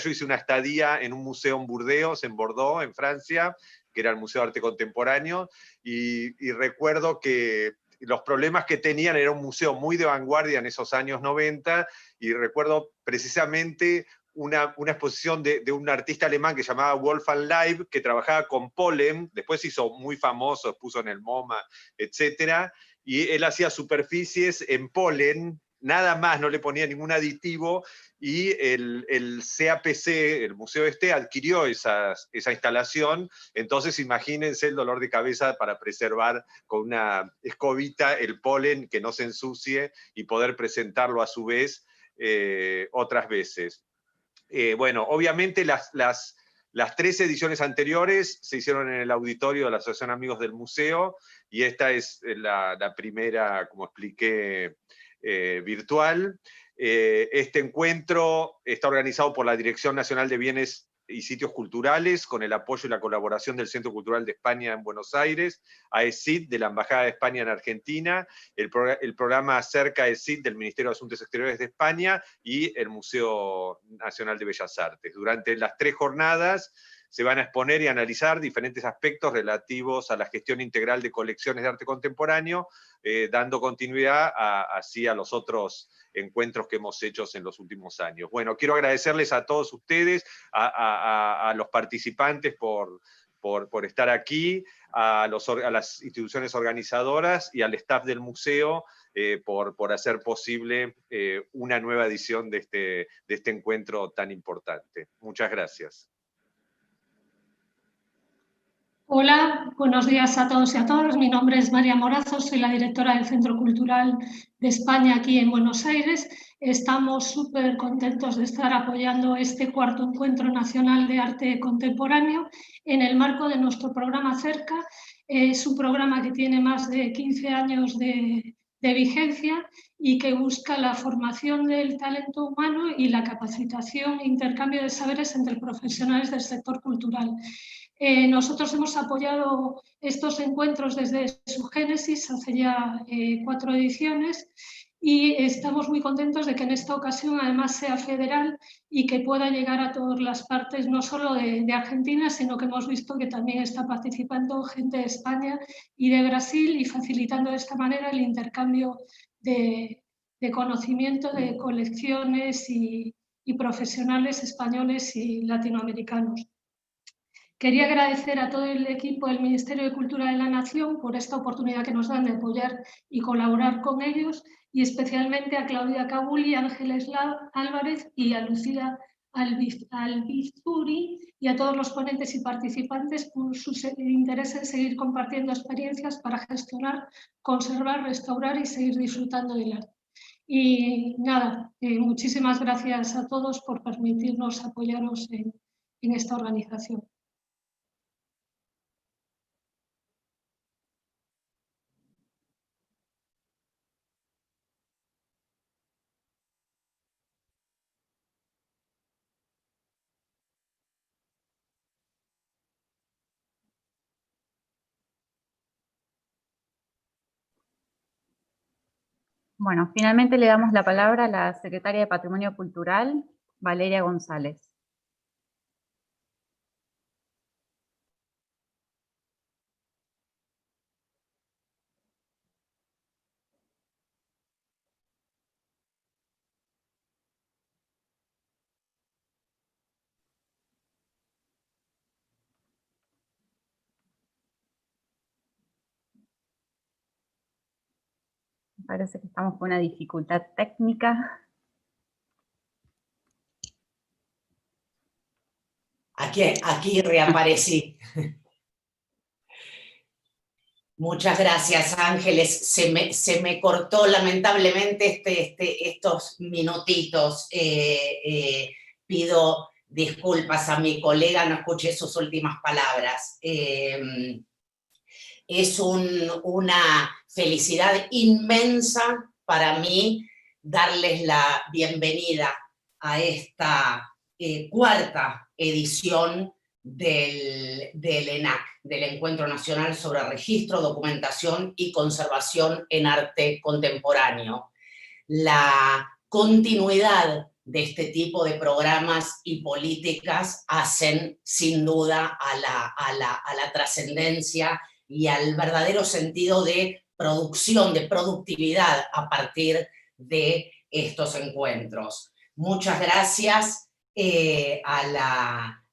yo hice una estadía en un museo en Burdeos, en Bordeaux, en Francia, que era el Museo de Arte Contemporáneo, y recuerdo que los problemas que tenían, era un museo muy de vanguardia en esos años 90, y recuerdo precisamente una exposición de un artista alemán que se llamaba Wolfgang Leib, que trabajaba con polen, después se hizo muy famoso, expuso en el MoMA, etc. Y él hacía superficies en polen, nada más, no le ponía ningún aditivo, y el CAPC, el museo adquirió esa instalación. Entonces imagínense el dolor de cabeza para preservar con una escobita el polen, que no se ensucie, y poder presentarlo a su vez otras veces. Bueno, obviamente las 3 ediciones anteriores se hicieron en el auditorio de la Asociación Amigos del Museo, y esta es la primera, como expliqué, virtual. Este encuentro está organizado por la Dirección Nacional de Bienes y Sitios Culturales, con el apoyo y la colaboración del Centro Cultural de España en Buenos Aires, AECID de la Embajada de España en Argentina, el programa Acerca AECID del Ministerio de Asuntos Exteriores de España y el Museo Nacional de Bellas Artes. Durante las 3 jornadas se van a exponer y analizar diferentes aspectos relativos a la gestión integral de colecciones de arte contemporáneo, dando continuidad así a los otros encuentros que hemos hecho en los últimos años. Bueno, quiero agradecerles a todos ustedes, a los participantes por estar aquí, a las instituciones organizadoras y al staff del museo por hacer posible una nueva edición de este encuentro tan importante. Muchas gracias. Hola, buenos días a todos y a todas. Mi nombre es María Morazo, soy la directora del Centro Cultural de España aquí en Buenos Aires. Estamos súper contentos de estar apoyando este 4º Encuentro Nacional de Arte Contemporáneo en el marco de nuestro programa Cerca. Es un programa que tiene más de 15 años de vigencia y que busca la formación del talento humano y la capacitación e intercambio de saberes entre profesionales del sector cultural. Nosotros hemos apoyado estos encuentros desde su génesis, hace ya 4 ediciones, y estamos muy contentos de que en esta ocasión además sea federal y que pueda llegar a todas las partes, no solo de Argentina, sino que hemos visto que también está participando gente de España y de Brasil, y facilitando de esta manera el intercambio de conocimiento de colecciones y profesionales españoles y latinoamericanos. Quería agradecer a todo el equipo del Ministerio de Cultura de la Nación por esta oportunidad que nos dan de apoyar y colaborar con ellos, y especialmente a Claudia Cabuli, Ángeles Álvarez y a Lucía Albizuri, y a todos los ponentes y participantes por su interés en seguir compartiendo experiencias para gestionar, conservar, restaurar y seguir disfrutando del arte. Y nada, muchísimas gracias a todos por permitirnos apoyaros en esta organización. Bueno, finalmente le damos la palabra a la secretaria de Patrimonio Cultural, Valeria González. Parece que estamos con una dificultad técnica. Aquí reaparecí. Muchas gracias, Ángeles. Se me cortó lamentablemente estos minutitos. Pido disculpas a mi colega, no escuché sus últimas palabras. Es una felicidad inmensa para mí darles la bienvenida a esta 4ª edición del ENAC, del Encuentro Nacional sobre Registro, Documentación y Conservación en Arte Contemporáneo. La continuidad de este tipo de programas y políticas hacen sin duda a la trascendencia y al verdadero sentido de producción, de productividad a partir de estos encuentros. Muchas gracias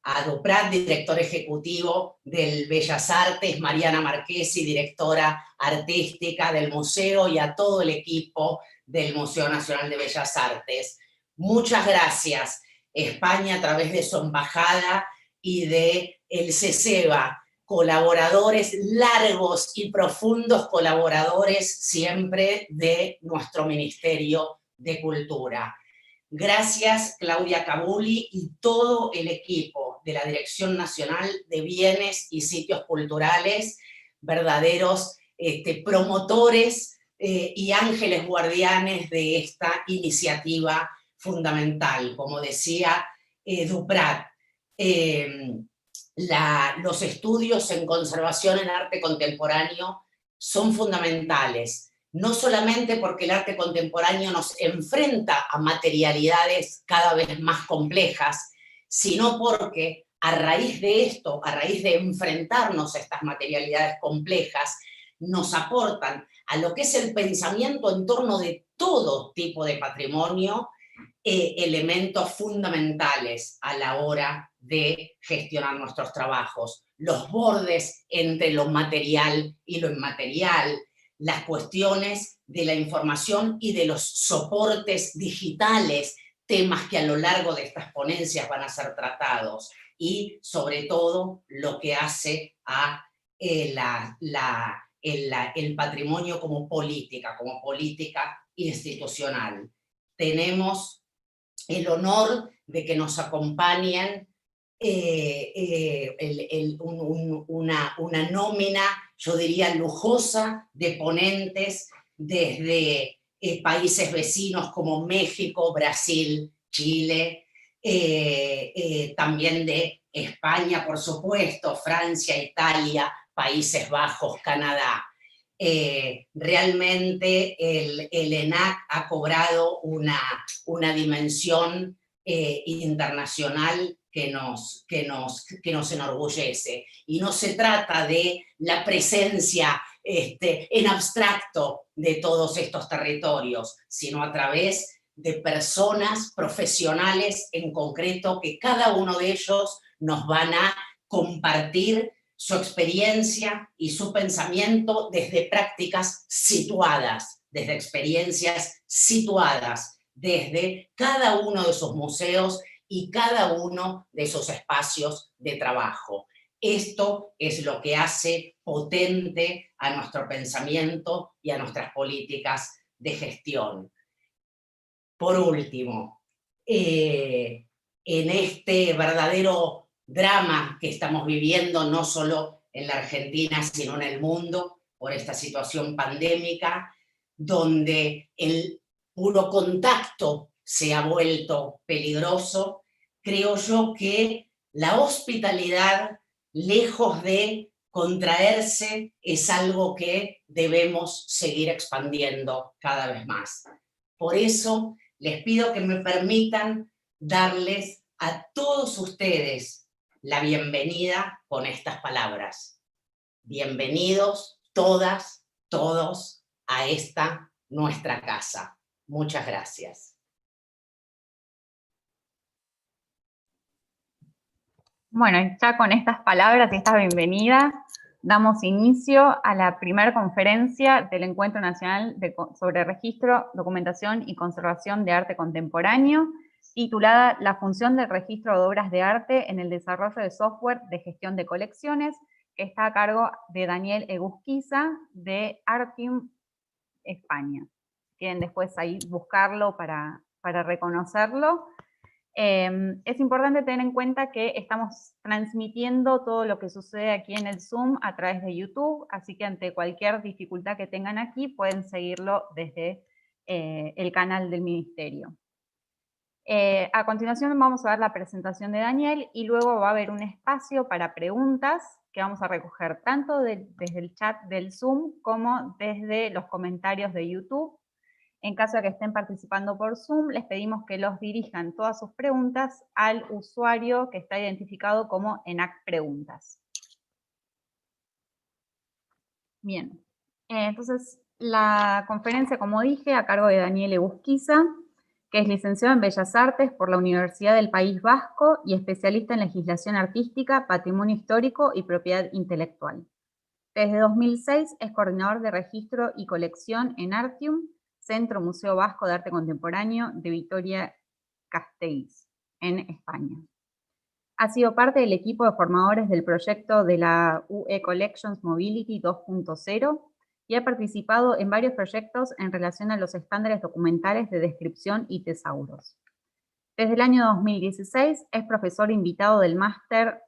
a Duprat, director ejecutivo del Bellas Artes, Mariana Marchesi, directora artística del museo, y a todo el equipo del Museo Nacional de Bellas Artes. Muchas gracias, España, a través de su embajada y de el CECEBA, colaboradores largos y profundos, colaboradores siempre de nuestro Ministerio de Cultura. Gracias, Claudia Cabuli y todo el equipo de la Dirección Nacional de Bienes y Sitios Culturales, verdaderos promotores y ángeles guardianes de esta iniciativa fundamental. Como decía Duprat, los estudios en conservación en arte contemporáneo son fundamentales, no solamente porque el arte contemporáneo nos enfrenta a materialidades cada vez más complejas, sino porque a raíz de esto, a raíz de enfrentarnos a estas materialidades complejas, nos aportan a lo que es el pensamiento en torno de todo tipo de patrimonio, elementos fundamentales a la hora de gestionar nuestros trabajos. Los bordes entre lo material y lo inmaterial, las cuestiones de la información y de los soportes digitales, temas que a lo largo de estas ponencias van a ser tratados, y sobre todo lo que hace a el patrimonio como política institucional. Tenemos el honor de que nos acompañen una nómina, yo diría, lujosa de ponentes desde países vecinos como México, Brasil, Chile, también de España, por supuesto, Francia, Italia, Países Bajos, Canadá. Realmente el ENAC ha cobrado una dimensión internacional que nos enorgullece. Y no se trata de la presencia en abstracto de todos estos territorios, sino a través de personas profesionales en concreto, que cada uno de ellos nos van a compartir su experiencia y su pensamiento desde prácticas situadas, desde experiencias situadas, desde cada uno de sus museos y cada uno de sus espacios de trabajo. Esto es lo que hace potente a nuestro pensamiento y a nuestras políticas de gestión. Por último, en este verdadero drama que estamos viviendo, no solo en la Argentina, sino en el mundo, por esta situación pandémica, donde el puro contacto se ha vuelto peligroso, creo yo que la hospitalidad, lejos de contraerse, es algo que debemos seguir expandiendo cada vez más. Por eso les pido que me permitan darles a todos ustedes la bienvenida con estas palabras. Bienvenidos todas, todos a esta nuestra casa. Muchas gracias. Bueno, ya con estas palabras y esta bienvenida, damos inicio a la primera conferencia del Encuentro Nacional sobre Registro, Documentación y Conservación de Arte Contemporáneo, titulada La función del registro de obras de arte en el desarrollo de software de gestión de colecciones, que está a cargo de Daniel Egusquiza, de Artim España. Quieren después ahí buscarlo para reconocerlo. Es importante tener en cuenta que estamos transmitiendo todo lo que sucede aquí en el Zoom a través de YouTube, así que ante cualquier dificultad que tengan aquí pueden seguirlo desde el canal del Ministerio. A continuación vamos a ver la presentación de Daniel y luego va a haber un espacio para preguntas que vamos a recoger tanto desde el chat del Zoom como desde los comentarios de YouTube. En caso de que estén participando por Zoom, les pedimos que los dirijan todas sus preguntas al usuario que está identificado como ENAC Preguntas. Bien, entonces la conferencia, como dije, a cargo de Daniel Egusquiza, que es licenciado en Bellas Artes por la Universidad del País Vasco y especialista en legislación artística, patrimonio histórico y propiedad intelectual. Desde 2006 es coordinador de registro y colección en Artium, Centro Museo Vasco de Arte Contemporáneo de Vitoria-Gasteiz, en España. Ha sido parte del equipo de formadores del proyecto de la UE Collections Mobility 2.0 y ha participado en varios proyectos en relación a los estándares documentales de descripción y tesauros. Desde el año 2016 es profesor invitado del máster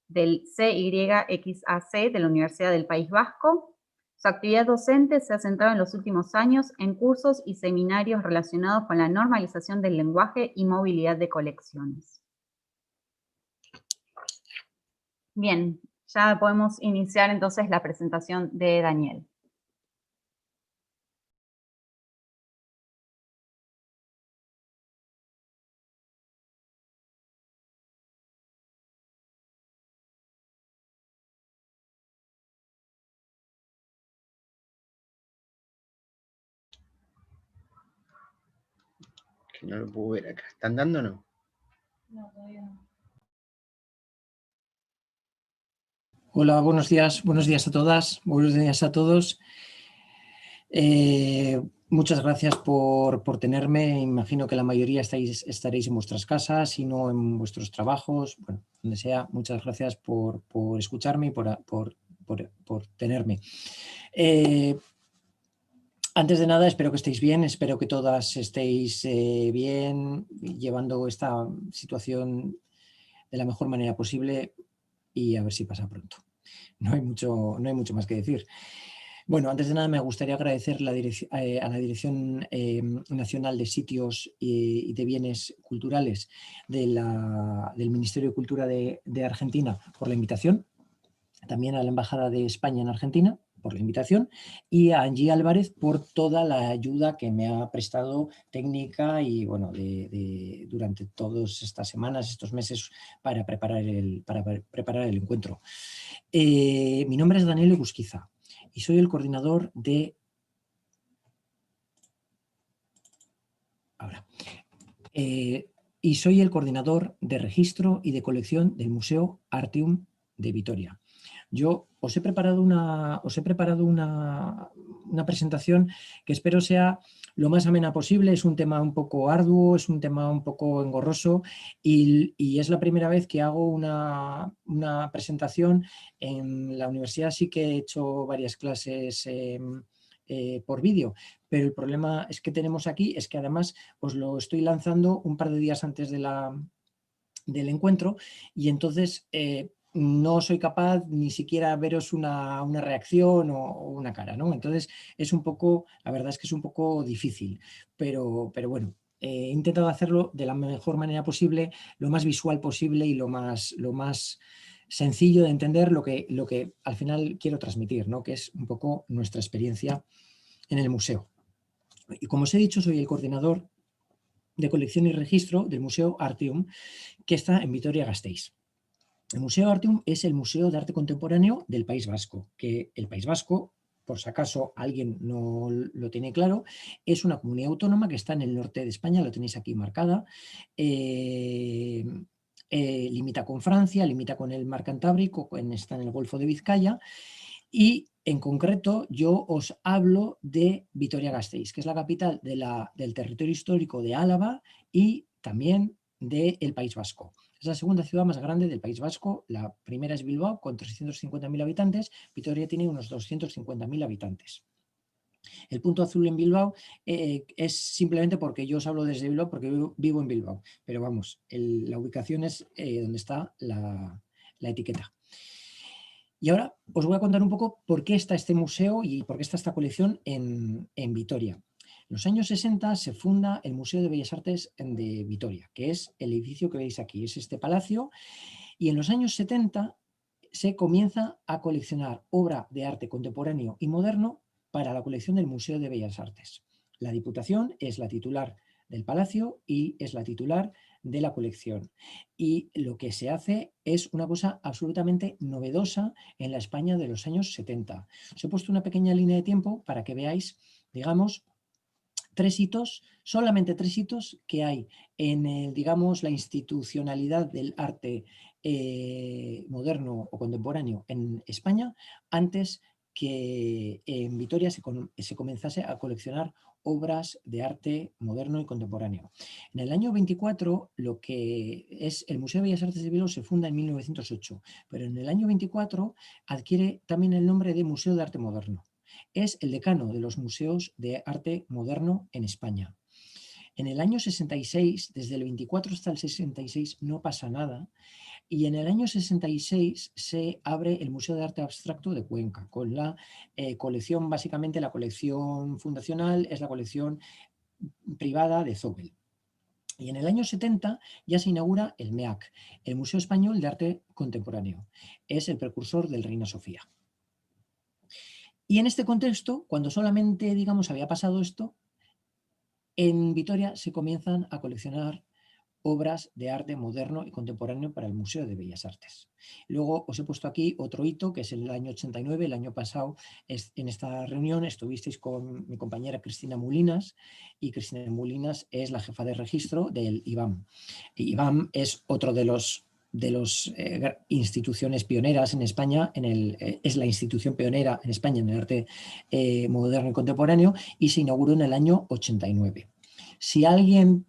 del CYXAC de la Universidad del País Vasco. Su actividad docente se ha centrado en los últimos años en cursos y seminarios relacionados con la normalización del lenguaje y movilidad de colecciones. Bien, ya podemos iniciar entonces la presentación de Daniel. Que no lo puedo ver acá. ¿Están dando o no? No, todavía no. Hola, buenos días a todas, buenos días a todos. Muchas gracias por tenerme. Imagino que la mayoría estaréis en vuestras casas y no en vuestros trabajos, bueno, donde sea. Muchas gracias por escucharme y por tenerme. Antes de nada, espero que estéis bien, espero que todas estéis bien, llevando esta situación de la mejor manera posible y a ver si pasa pronto. No hay mucho más que decir. Bueno, antes de nada me gustaría agradecer a la Dirección Nacional de Sitios y de Bienes Culturales del Ministerio de Cultura de Argentina por la invitación, también a la Embajada de España en Argentina por la invitación y a Angie Álvarez por toda la ayuda que me ha prestado técnica y bueno, durante todas estas semanas, estos meses para preparar el encuentro. Mi nombre es Daniel Egusquiza y soy el coordinador de... soy el coordinador de registro y de colección del Museo Artium de Vitoria. Yo os he preparado una presentación que espero sea lo más amena posible. Es un tema un poco arduo, es un tema un poco engorroso y es la primera vez que hago una presentación. En la universidad sí que he hecho varias clases por vídeo, pero el problema es que tenemos aquí es que además os lo estoy lanzando un par de días antes del encuentro y entonces no soy capaz ni siquiera veros una reacción o una cara, ¿no? Entonces es un poco, la verdad es que es un poco difícil, pero bueno, he intentado hacerlo de la mejor manera posible, lo más visual posible y lo más sencillo de entender lo que al final quiero transmitir, ¿no? Que es un poco nuestra experiencia en el museo. Y como os he dicho, soy el coordinador de colección y registro del Museo Artium, que está en Vitoria-Gasteiz. El Museo Artium es el Museo de Arte Contemporáneo del País Vasco, que el País Vasco, por si acaso alguien no lo tiene claro, es una comunidad autónoma que está en el norte de España, lo tenéis aquí marcada, limita con Francia, limita con el Mar Cantábrico, está en el Golfo de Vizcaya y en concreto yo os hablo de Vitoria-Gasteiz, que es la capital del territorio histórico de Álava y también del País Vasco. Es la segunda ciudad más grande del País Vasco, la primera es Bilbao con 350.000 habitantes, Vitoria tiene unos 250.000 habitantes. El punto azul en Bilbao es simplemente porque yo os hablo desde Bilbao porque vivo en Bilbao, pero vamos, la ubicación es donde está la etiqueta. Y ahora os voy a contar un poco por qué está este museo y por qué está esta colección en Vitoria. En los años 60 se funda el Museo de Bellas Artes de Vitoria, que es el edificio que veis aquí, es este palacio, y en los años 70 se comienza a coleccionar obra de arte contemporáneo y moderno para la colección del Museo de Bellas Artes. La Diputación es la titular del Palacio y es la titular de la colección. Y lo que se hace es una cosa absolutamente novedosa en la España de los años 70. Os he puesto una pequeña línea de tiempo para que veáis, digamos, solamente tres hitos que hay en digamos, la institucionalidad del arte moderno o contemporáneo en España antes que en Vitoria se comenzase a coleccionar obras de arte moderno y contemporáneo. En el año 24, lo que es el Museo de Bellas Artes de Bilbao se funda en 1908, pero en el año 24 adquiere también el nombre de Museo de Arte Moderno. Es el decano de los museos de arte moderno en España. En el año 66, desde el 24 hasta el 66, no pasa nada. Y en el año 66 se abre el Museo de Arte Abstracto de Cuenca, con la colección, básicamente la colección fundacional es la colección privada de Zobel. Y en el año 70 ya se inaugura el MEAC, el Museo Español de Arte Contemporáneo. Es el precursor del Reina Sofía. Y en este contexto, cuando solamente, digamos, había pasado esto, en Vitoria se comienzan a coleccionar obras de arte moderno y contemporáneo para el Museo de Bellas Artes. Luego os he puesto aquí otro hito, que es el año 89, el año pasado en esta reunión estuvisteis con mi compañera Cristina Mulinas, y Cristina Mulinas es la jefa de registro del IBAM. IBAM es otro de las instituciones pioneras en España, es la institución pionera en España en el arte moderno y contemporáneo, y se inauguró en el año 89. Si alguien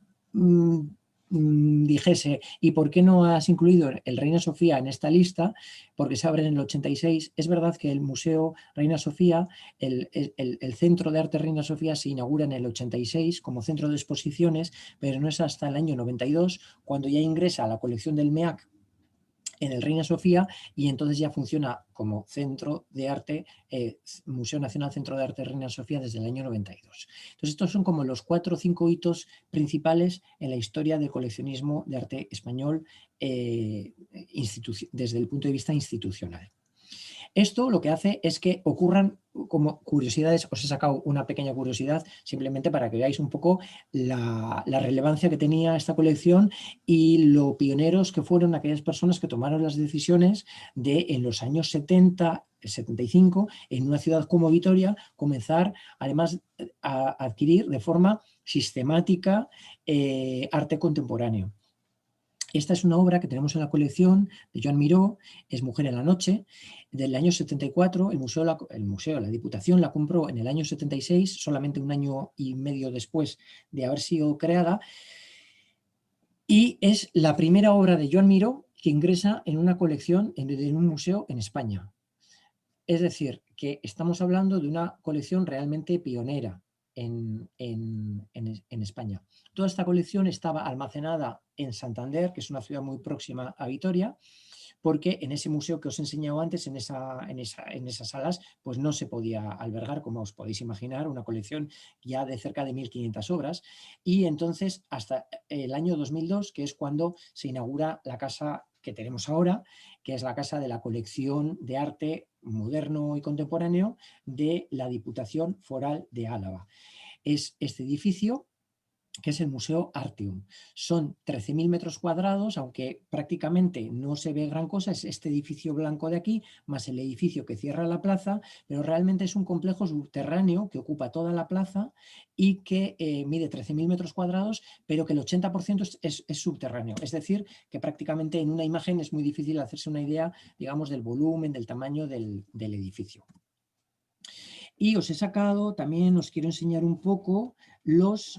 dijese, ¿y por qué no has incluido el Reina Sofía en esta lista? Porque se abre en el 86. Es verdad que el Museo Reina Sofía, el Centro de Arte Reina Sofía se inaugura en el 86 como centro de exposiciones, pero no es hasta el año 92 cuando ya ingresa a la colección del MEAC en el Reina Sofía, y entonces ya funciona como centro de arte, Museo Nacional Centro de Arte Reina Sofía desde el año 92. Entonces estos son como los 4 o 5 hitos principales en la historia del coleccionismo de arte español desde el punto de vista institucional. Esto lo que hace es que ocurran como curiosidades. Os he sacado una pequeña curiosidad simplemente para que veáis un poco la relevancia que tenía esta colección y lo pioneros que fueron aquellas personas que tomaron las decisiones de, en los años 70, 75, en una ciudad como Vitoria, comenzar además a adquirir de forma sistemática arte contemporáneo. Esta es una obra que tenemos en la colección de Joan Miró, es Mujer en la noche, del año 74. La Diputación la compró en el año 76, solamente un año y medio después de haber sido creada, y es la primera obra de Joan Miró que ingresa en una colección, en un museo en España. Es decir, que estamos hablando de una colección realmente pionera en España. Toda esta colección estaba almacenada en Santander, que es una ciudad muy próxima a Vitoria, porque en ese museo que os he enseñado antes, en esas salas, pues no se podía albergar, como os podéis imaginar, una colección ya de cerca de 1.500 obras. Y entonces, hasta el año 2002, que es cuando se inaugura la casa que tenemos ahora, que es la Casa de la Colección de Arte Moderno y Contemporáneo de la Diputación Foral de Álava. Es este edificio, que es el Museo Artium. Son 13.000 metros cuadrados, aunque prácticamente no se ve gran cosa, es este edificio blanco de aquí, más el edificio que cierra la plaza, pero realmente es un complejo subterráneo que ocupa toda la plaza y que mide 13.000 metros cuadrados, pero que el 80% es subterráneo. Es decir, que prácticamente en una imagen es muy difícil hacerse una idea, digamos, del volumen, del tamaño del edificio. Y os he sacado, también os quiero enseñar un poco los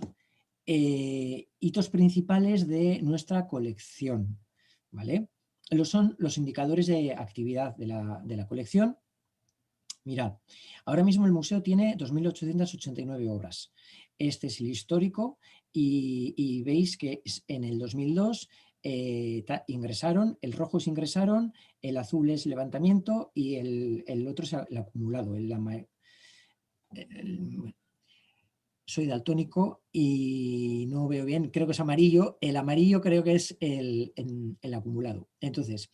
hitos principales de nuestra colección, ¿vale? Son los indicadores de actividad de la colección. Mirad, ahora mismo el museo tiene 2.889 obras. Este es el histórico y veis que en el 2002 ingresaron, el rojo es ingresaron, el azul es levantamiento y el otro es el acumulado, soy daltónico y no veo bien, creo que es amarillo, el amarillo creo que es el acumulado. Entonces,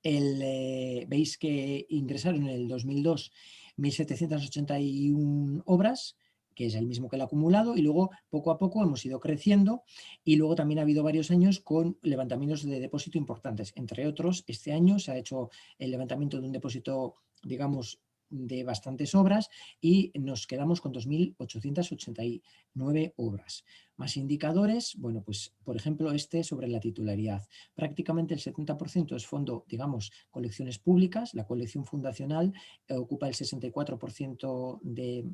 veis que ingresaron en el 2002 1.781 obras, que es el mismo que el acumulado, y luego poco a poco hemos ido creciendo, y luego también ha habido varios años con levantamientos de depósito importantes. Entre otros, este año se ha hecho el levantamiento de un depósito, digamos, de bastantes obras, y nos quedamos con 2.889 obras. Más indicadores, bueno, pues por ejemplo este sobre la titularidad. Prácticamente el 70% es fondo, digamos, colecciones públicas. La colección fundacional ocupa el 64% de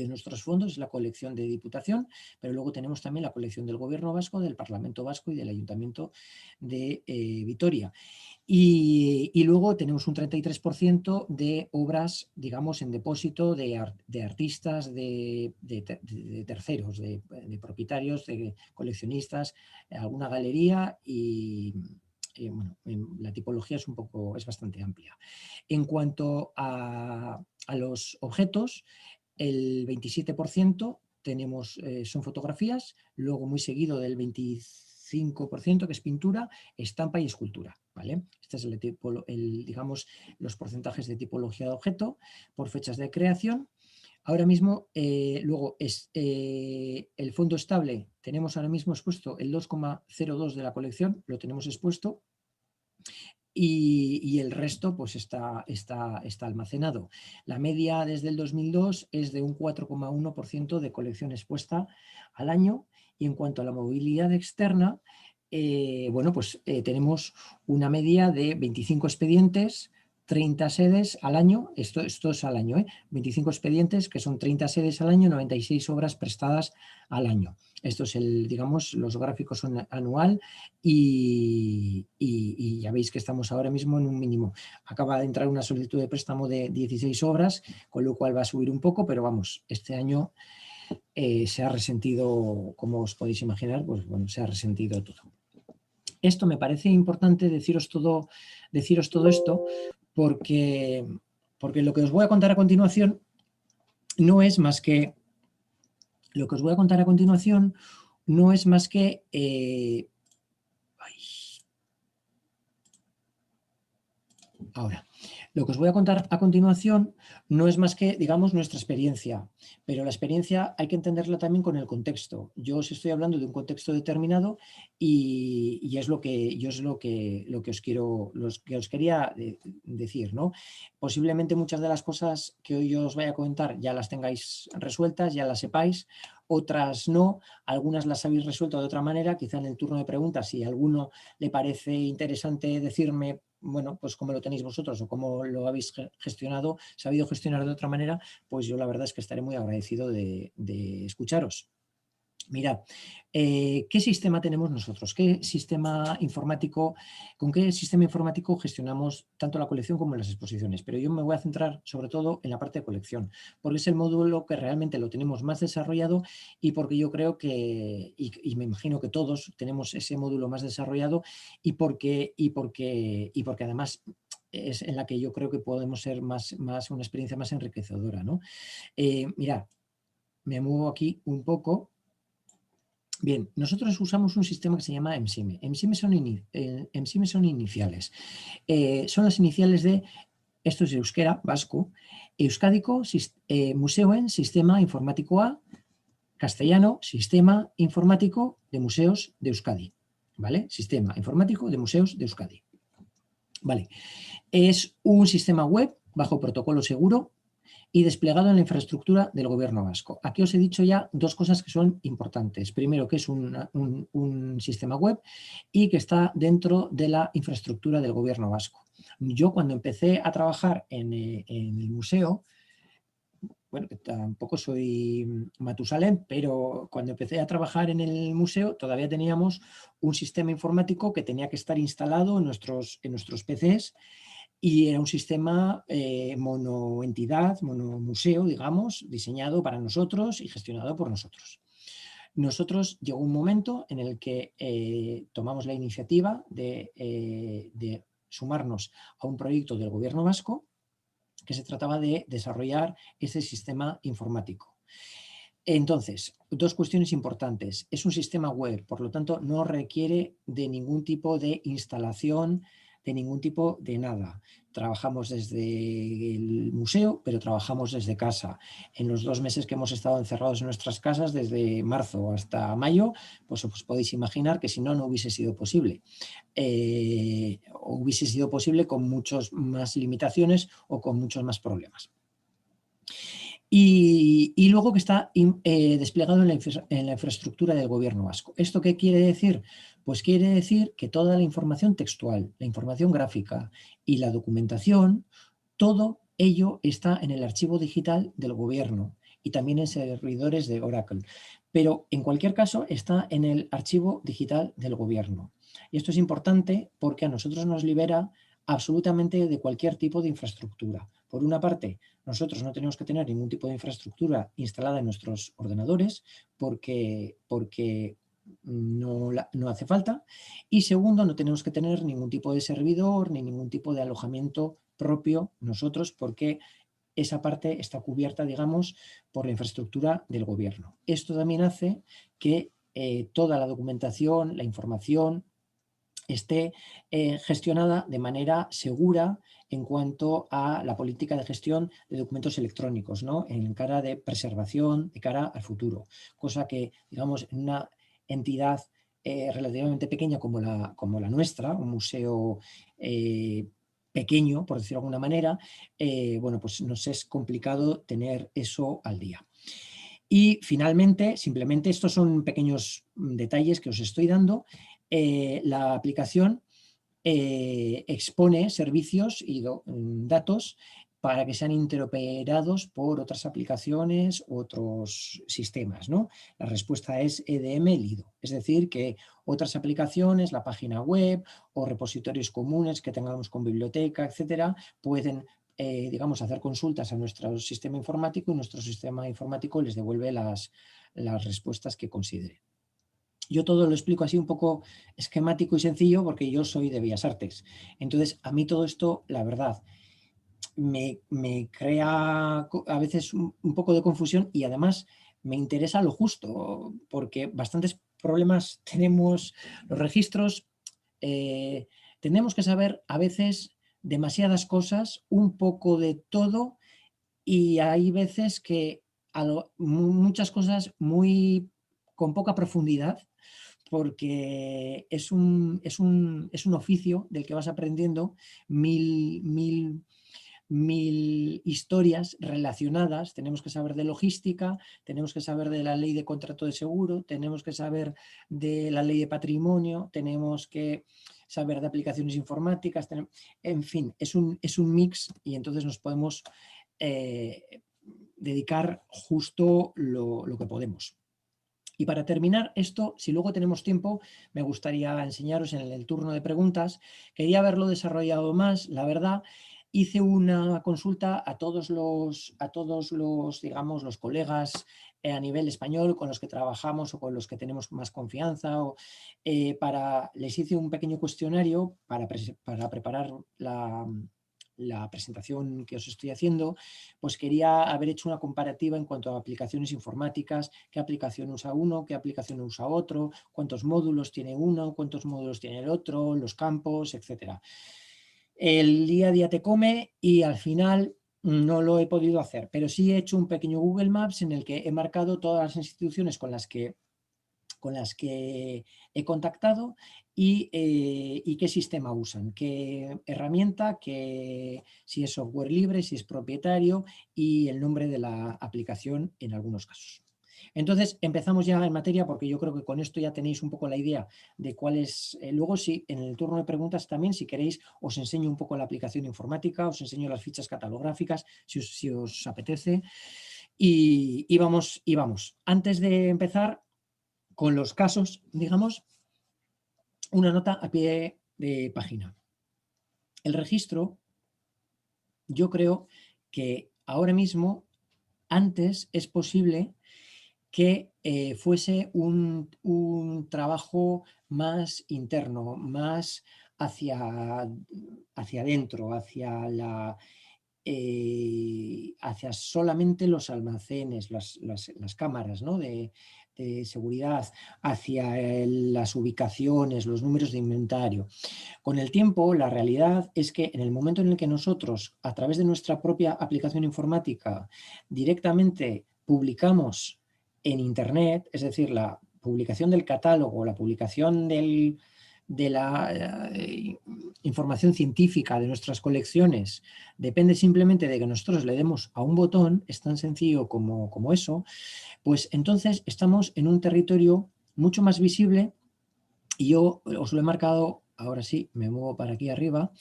nuestros fondos, es la colección de Diputación, pero luego tenemos también la colección del Gobierno Vasco, del Parlamento Vasco y del Ayuntamiento de Vitoria. Y luego tenemos un 33% de obras, digamos, en depósito de artistas, de terceros, de propietarios, de coleccionistas, alguna galería y bueno, la tipología es bastante amplia. En cuanto a los objetos, el 27% son fotografías, luego muy seguido del 25% que es pintura, estampa y escultura, ¿vale? Este es digamos, los porcentajes de tipología de objeto por fechas de creación. Ahora mismo, luego el fondo estable, tenemos ahora mismo expuesto el 2,02 de la colección, lo tenemos expuesto. Y el resto pues está almacenado. La media desde el 2002 es de un 4,1% de colección expuesta al año, y en cuanto a la movilidad externa, bueno, pues tenemos una media de 25 expedientes, 30 sedes al año, esto es al año, 25 expedientes que son 30 sedes al año, 96 obras prestadas al año. Esto es digamos, los gráficos son anual y ya veis que estamos ahora mismo en un mínimo. Acaba de entrar una solicitud de préstamo de 16 obras, con lo cual va a subir un poco, pero vamos, este año se ha resentido, como os podéis imaginar, pues bueno, se ha resentido todo. Esto me parece importante deciros todo esto porque lo que os voy a contar a continuación no es más que ahora, lo que os voy a contar a continuación no es más que, digamos, nuestra experiencia, pero la experiencia hay que entenderla también con el contexto. Yo os estoy hablando de un contexto determinado y es lo que os quería decir, ¿no? Posiblemente muchas de las cosas que hoy os voy a comentar ya las tengáis resueltas, ya las sepáis, otras no, algunas las habéis resuelto de otra manera, quizá en el turno de preguntas, si a alguno le parece interesante decirme, bueno, pues cómo lo tenéis vosotros o cómo lo habéis sabido gestionar de otra manera, pues yo la verdad es que estaré muy agradecido de escucharos. Mirad, ¿qué sistema tenemos nosotros? ¿Con qué sistema informático gestionamos tanto la colección como las exposiciones? Pero yo me voy a centrar sobre todo en la parte de colección, porque es el módulo que realmente lo tenemos más desarrollado y porque yo creo que, y me imagino que todos tenemos ese módulo más desarrollado y porque además es en la que yo creo que podemos ser más una experiencia más enriquecedora, ¿no? Mirad, me muevo aquí un poco. Bien, nosotros usamos un sistema que se llama EMSIME. EMSIME son iniciales. Son las iniciales de, esto es euskera, vasco, euskadiko, museoen sistema informatikoa, castellano, sistema informático de museos de Euskadi. ¿Vale? Sistema informático de museos de Euskadi. Vale. Es un sistema web bajo protocolo seguro y desplegado en la infraestructura del Gobierno vasco. Aquí os he dicho ya dos cosas que son importantes. Primero, que es un sistema web y que está dentro de la infraestructura del Gobierno vasco. Yo cuando empecé a trabajar en el museo, bueno, que tampoco soy Matusalén, pero cuando empecé a trabajar en el museo todavía teníamos un sistema informático que tenía que estar instalado en nuestros PCs. Y era un sistema monoentidad, monomuseo, digamos, diseñado para nosotros y gestionado por nosotros. Nosotros llegó un momento en el que tomamos la iniciativa de sumarnos a un proyecto del Gobierno vasco que se trataba de desarrollar ese sistema informático. Entonces, dos cuestiones importantes. Es un sistema web, por lo tanto, no requiere de ningún tipo de instalación de ningún tipo de nada. Trabajamos desde el museo, pero trabajamos desde casa. En los 2 meses que hemos estado encerrados en nuestras casas, desde marzo hasta mayo, pues os podéis imaginar que si no, no hubiese sido posible. Hubiese sido posible con muchas más limitaciones o con muchos más problemas. Y luego que está desplegado en la infraestructura del gobierno vasco. ¿Esto qué quiere decir? Pues quiere decir que toda la información textual, la información gráfica y la documentación, todo ello está en el archivo digital del gobierno y también en servidores de Oracle. Pero en cualquier caso está en el archivo digital del gobierno. Y esto es importante porque a nosotros nos libera absolutamente de cualquier tipo de infraestructura. Por una parte, nosotros no tenemos que tener ningún tipo de infraestructura instalada en nuestros ordenadores porque no hace falta. Y segundo, no tenemos que tener ningún tipo de servidor ni ningún tipo de alojamiento propio nosotros porque esa parte está cubierta, digamos, por la infraestructura del gobierno. Esto también hace que toda la documentación, la información, esté gestionada de manera segura en cuanto a la política de gestión de documentos electrónicos, ¿no? En cara de preservación, de cara al futuro. Cosa que, digamos, en una entidad relativamente pequeña como la nuestra, un museo pequeño, por decirlo de alguna manera, bueno, pues nos es complicado tener eso al día. Y finalmente, simplemente estos son pequeños detalles que os estoy dando. La aplicación expone servicios y datos para que sean interoperados por otras aplicaciones, otros sistemas, ¿no? La respuesta es EDM-Lido, es decir, que otras aplicaciones, la página web o repositorios comunes que tengamos con biblioteca, etcétera, pueden digamos, hacer consultas a nuestro sistema informático y nuestro sistema informático les devuelve las respuestas que considere. Yo todo lo explico así un poco esquemático y sencillo porque yo soy de Bellas Artes. Entonces, a mí todo esto, la verdad, me crea a veces un poco de confusión y además me interesa lo justo porque bastantes problemas tenemos los registros. Tenemos que saber a veces demasiadas cosas, un poco de todo y hay veces que muchas cosas con poca profundidad porque es un oficio del que vas aprendiendo mil historias relacionadas. Tenemos que saber de logística, tenemos que saber de la ley de contrato de seguro, tenemos que saber de la ley de patrimonio, tenemos que saber de aplicaciones informáticas, en fin, es un mix y entonces nos podemos dedicar justo lo que podemos. Y para terminar esto, si luego tenemos tiempo, me gustaría enseñaros en el turno de preguntas. Quería haberlo desarrollado más, la verdad. Hice una consulta a todos los digamos, los colegas a nivel español con los que trabajamos o con los que tenemos más confianza. Les hice un pequeño cuestionario para preparar la presentación que os estoy haciendo, pues quería haber hecho una comparativa en cuanto a aplicaciones informáticas, qué aplicación usa uno, qué aplicación usa otro, cuántos módulos tiene uno, cuántos módulos tiene el otro, los campos, etc. El día a día te come y al final no lo he podido hacer, pero sí he hecho un pequeño Google Maps en el que he marcado todas las instituciones con las que he contactado y qué sistema usan, qué herramienta, si es software libre, si es propietario y el nombre de la aplicación en algunos casos. Entonces empezamos ya en materia porque yo creo que con esto ya tenéis un poco la idea de cuál es. Luego sí, en el turno de preguntas también, si queréis, os enseño un poco la aplicación informática, os enseño las fichas catalográficas, si os apetece. Y vamos. Antes de empezar con los casos, digamos, una nota a pie de página. El registro, yo creo que ahora mismo, antes es posible que fuese un trabajo más interno, más hacia adentro, hacia solamente los almacenes, las cámaras, ¿no? seguridad, hacia las ubicaciones, los números de inventario. Con el tiempo, la realidad es que en el momento en el que nosotros, a través de nuestra propia aplicación informática, directamente publicamos en Internet, es decir, la publicación del catálogo, la publicación de la información científica de nuestras colecciones, depende simplemente de que nosotros le demos a un botón, es tan sencillo como eso, pues entonces estamos en un territorio mucho más visible y yo os lo he marcado, ahora sí, me muevo para aquí arriba,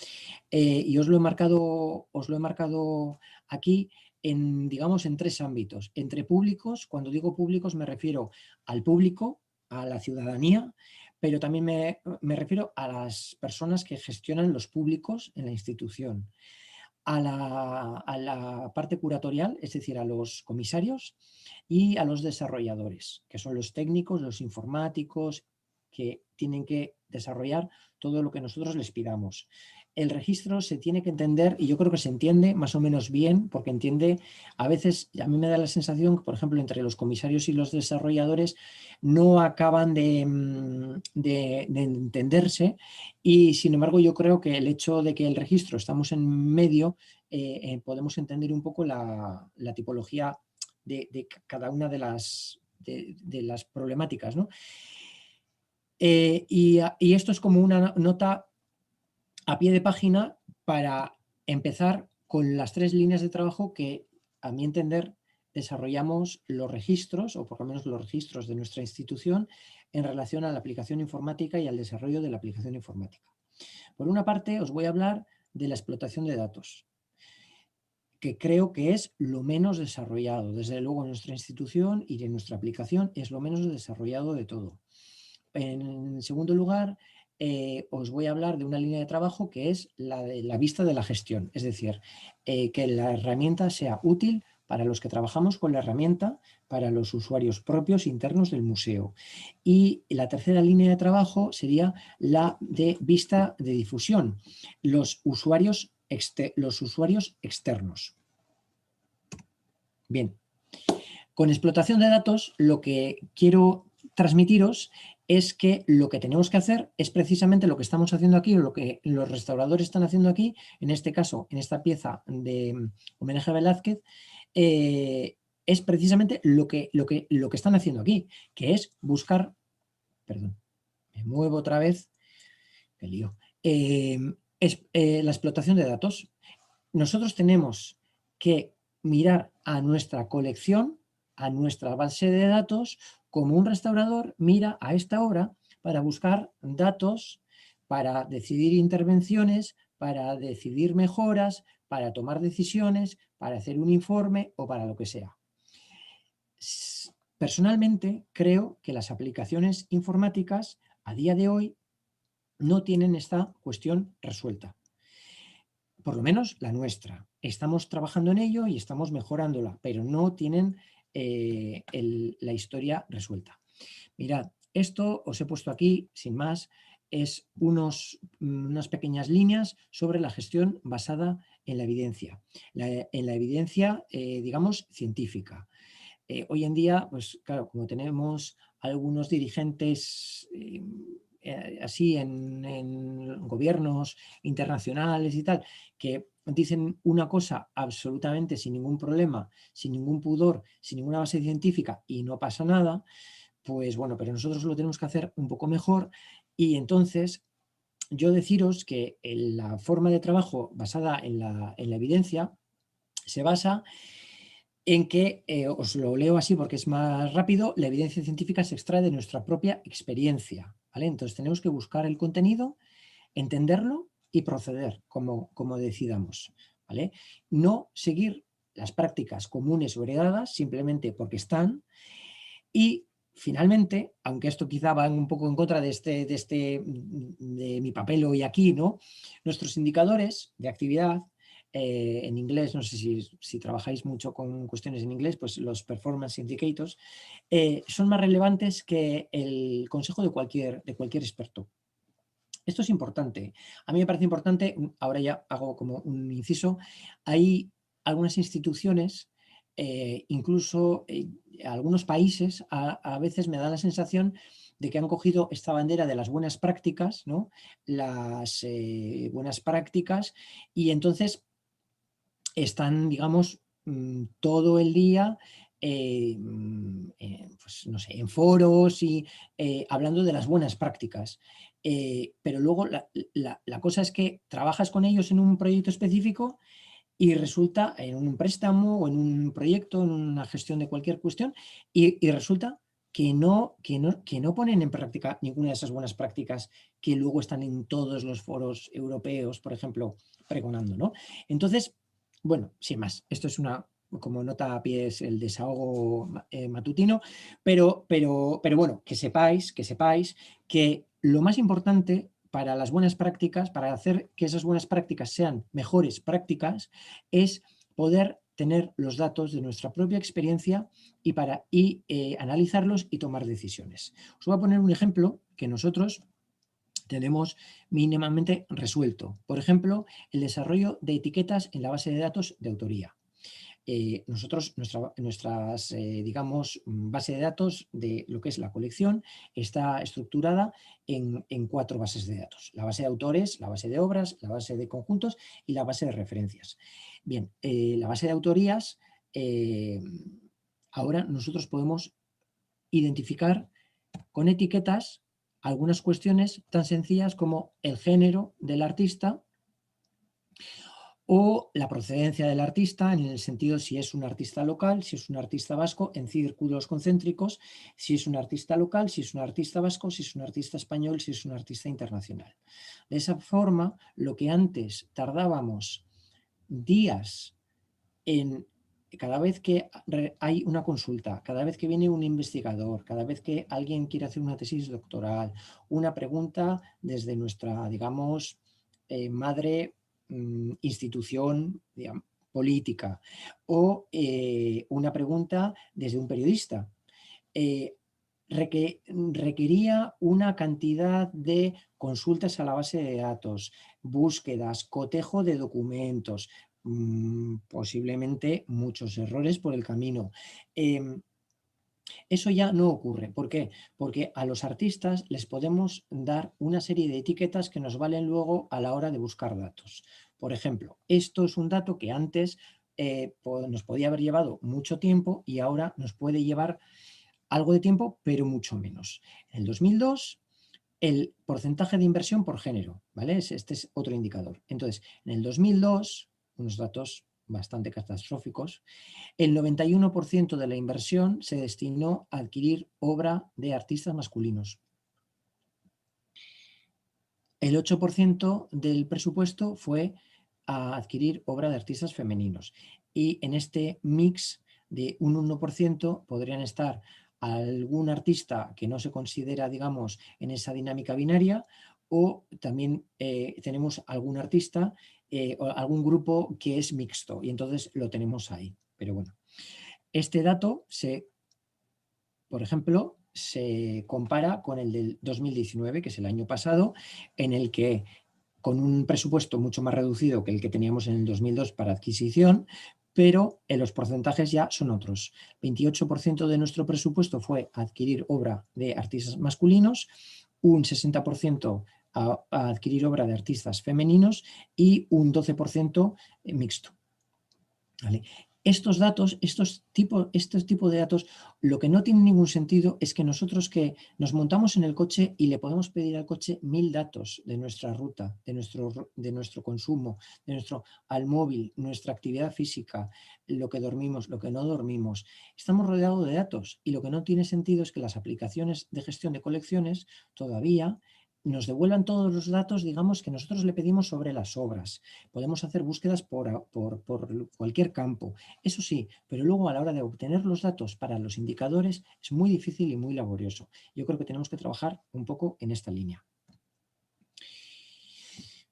y os lo he marcado aquí digamos, en 3 ámbitos. Entre públicos, cuando digo públicos me refiero al público, a la ciudadanía, pero también me refiero a las personas que gestionan los públicos en la institución. A la parte curatorial, es decir, a los comisarios y a los desarrolladores, que son los técnicos, los informáticos, que tienen que desarrollar todo lo que nosotros les pidamos. El registro se tiene que entender, y yo creo que se entiende más o menos bien, porque entiende, a veces a mí me da la sensación que, por ejemplo, entre los comisarios y los desarrolladores no acaban de entenderse, y sin embargo yo creo que el hecho de que el registro estamos en medio, podemos entender un poco la tipología de cada una de las problemáticas, ¿no? Y esto es como una nota a pie de página para empezar con las 3 líneas de trabajo que, a mi entender, desarrollamos los registros, o por lo menos los registros de nuestra institución, en relación a la aplicación informática y al desarrollo de la aplicación informática. Por una parte, os voy a hablar de la explotación de datos, que creo que es lo menos desarrollado. Desde luego, en nuestra institución y en nuestra aplicación es lo menos desarrollado de todo. En segundo lugar, os voy a hablar de una línea de trabajo que es la de la vista de la gestión, es decir, que la herramienta sea útil para los que trabajamos con la herramienta, para los usuarios propios internos del museo. Y la tercera línea de trabajo sería la de vista de difusión, los usuarios externos. Bien, con explotación de datos lo que quiero transmitiros es que lo que tenemos que hacer es precisamente lo que estamos haciendo aquí, o lo que los restauradores están haciendo aquí, en este caso, en esta pieza de homenaje a Velázquez, es precisamente lo que están haciendo aquí, que es buscar, perdón, me muevo otra vez, qué lío, la explotación de datos. Nosotros tenemos que mirar a nuestra colección, a nuestra base de datos, como un restaurador mira a esta obra para buscar datos, para decidir intervenciones, para decidir mejoras, para tomar decisiones, para hacer un informe o para lo que sea. Personalmente creo que las aplicaciones informáticas a día de hoy no tienen esta cuestión resuelta. Por lo menos la nuestra. Estamos trabajando en ello y estamos mejorándola, pero no tienen la historia resuelta. Mirad, esto os he puesto aquí, sin más, es unas pequeñas líneas sobre la gestión basada en la evidencia. En la evidencia, digamos, científica. Hoy en día, pues claro, como tenemos algunos dirigentes así en gobiernos internacionales y tal, que dicen una cosa absolutamente sin ningún problema, sin ningún pudor, sin ninguna base científica y no pasa nada, pues bueno, pero nosotros lo tenemos que hacer un poco mejor. Y entonces yo deciros que la forma de trabajo basada en la evidencia se basa en que, os lo leo así porque es más rápido, la evidencia científica se extrae de nuestra propia experiencia, ¿vale? Entonces tenemos que buscar el contenido, entenderlo y proceder como decidamos, ¿vale? No seguir las prácticas comunes o heredadas simplemente porque están. Y finalmente, aunque esto quizá va un poco en contra de mi papel hoy aquí, ¿no? Nuestros indicadores de actividad, en inglés, no sé si trabajáis mucho con cuestiones en inglés, pues los performance indicators, son más relevantes que el consejo de cualquier experto. Esto es importante. A mí me parece importante, ahora ya hago como un inciso, hay algunas instituciones incluso algunos países a veces me da la sensación de que han cogido esta bandera de las buenas prácticas, ¿no? Las buenas prácticas, y entonces están, digamos, todo el día pues, no sé, en foros y hablando de las buenas prácticas. Pero luego la cosa es que trabajas con ellos en un proyecto específico y resulta en un préstamo o en un proyecto, en una gestión de cualquier cuestión, y resulta que no ponen en práctica ninguna de esas buenas prácticas que luego están en todos los foros europeos, por ejemplo, pregonando, ¿no? Entonces, bueno, sin más, esto es una, como nota a pie, es el desahogo matutino, pero bueno, que sepáis que lo más importante para las buenas prácticas, para hacer que esas buenas prácticas sean mejores prácticas, es poder tener los datos de nuestra propia experiencia y analizarlos y tomar decisiones. Os voy a poner un ejemplo que nosotros tenemos mínimamente resuelto. Por ejemplo, el desarrollo de etiquetas en la base de datos de autoría. Nosotros, nuestras, digamos, base de datos de lo que es la colección está estructurada en 4 bases de datos. La base de autores, la base de obras, la base de conjuntos y la base de referencias. Bien, la base de autorías, ahora nosotros podemos identificar con etiquetas algunas cuestiones tan sencillas como el género del artista o la procedencia del artista, en el sentido si es un artista local, si es un artista vasco, en círculos concéntricos, si es un artista local, si es un artista vasco, si es un artista español, si es un artista internacional. De esa forma, lo que antes tardábamos días en cada vez que hay una consulta, cada vez que viene un investigador, cada vez que alguien quiere hacer una tesis doctoral, una pregunta desde nuestra, digamos, madre institución, digamos, política, o una pregunta desde un periodista. Requería una cantidad de consultas a la base de datos, búsquedas, cotejo de documentos, posiblemente muchos errores por el camino. Eso ya no ocurre. ¿Por qué? Porque a los artistas les podemos dar una serie de etiquetas que nos valen luego a la hora de buscar datos. Por ejemplo, esto es un dato que antes nos podía haber llevado mucho tiempo y ahora nos puede llevar algo de tiempo, pero mucho menos. En el 2002, el porcentaje de inversión por género, ¿vale? Este es otro indicador. Entonces, en el 2002, unos datos bastante catastróficos, el 91% de la inversión se destinó a adquirir obra de artistas masculinos. El 8% del presupuesto fue a adquirir obra de artistas femeninos. Y en este mix de un 1% podrían estar algún artista que no se considera, digamos, en esa dinámica binaria, o también tenemos algún artista o algún grupo que es mixto y entonces lo tenemos ahí. Pero bueno, este dato por ejemplo, se compara con el del 2019, que es el año pasado, en el que con un presupuesto mucho más reducido que el que teníamos en el 2002 para adquisición, pero los porcentajes ya son otros. 28% de nuestro presupuesto fue adquirir obra de artistas masculinos, un 60% a adquirir obra de artistas femeninos y un 12% mixto. ¿Vale? Estos datos, estos tipos de datos, lo que no tiene ningún sentido es que nosotros que nos montamos en el coche y le podemos pedir al coche 1000 datos de nuestra ruta, de nuestro consumo, al móvil, nuestra actividad física, lo que dormimos, lo que no dormimos. Estamos rodeados de datos y lo que no tiene sentido es que las aplicaciones de gestión de colecciones todavía nos devuelvan todos los datos, digamos, que nosotros le pedimos sobre las obras. Podemos hacer búsquedas por cualquier campo. Eso sí, pero luego a la hora de obtener los datos para los indicadores es muy difícil y muy laborioso. Yo creo que tenemos que trabajar un poco en esta línea.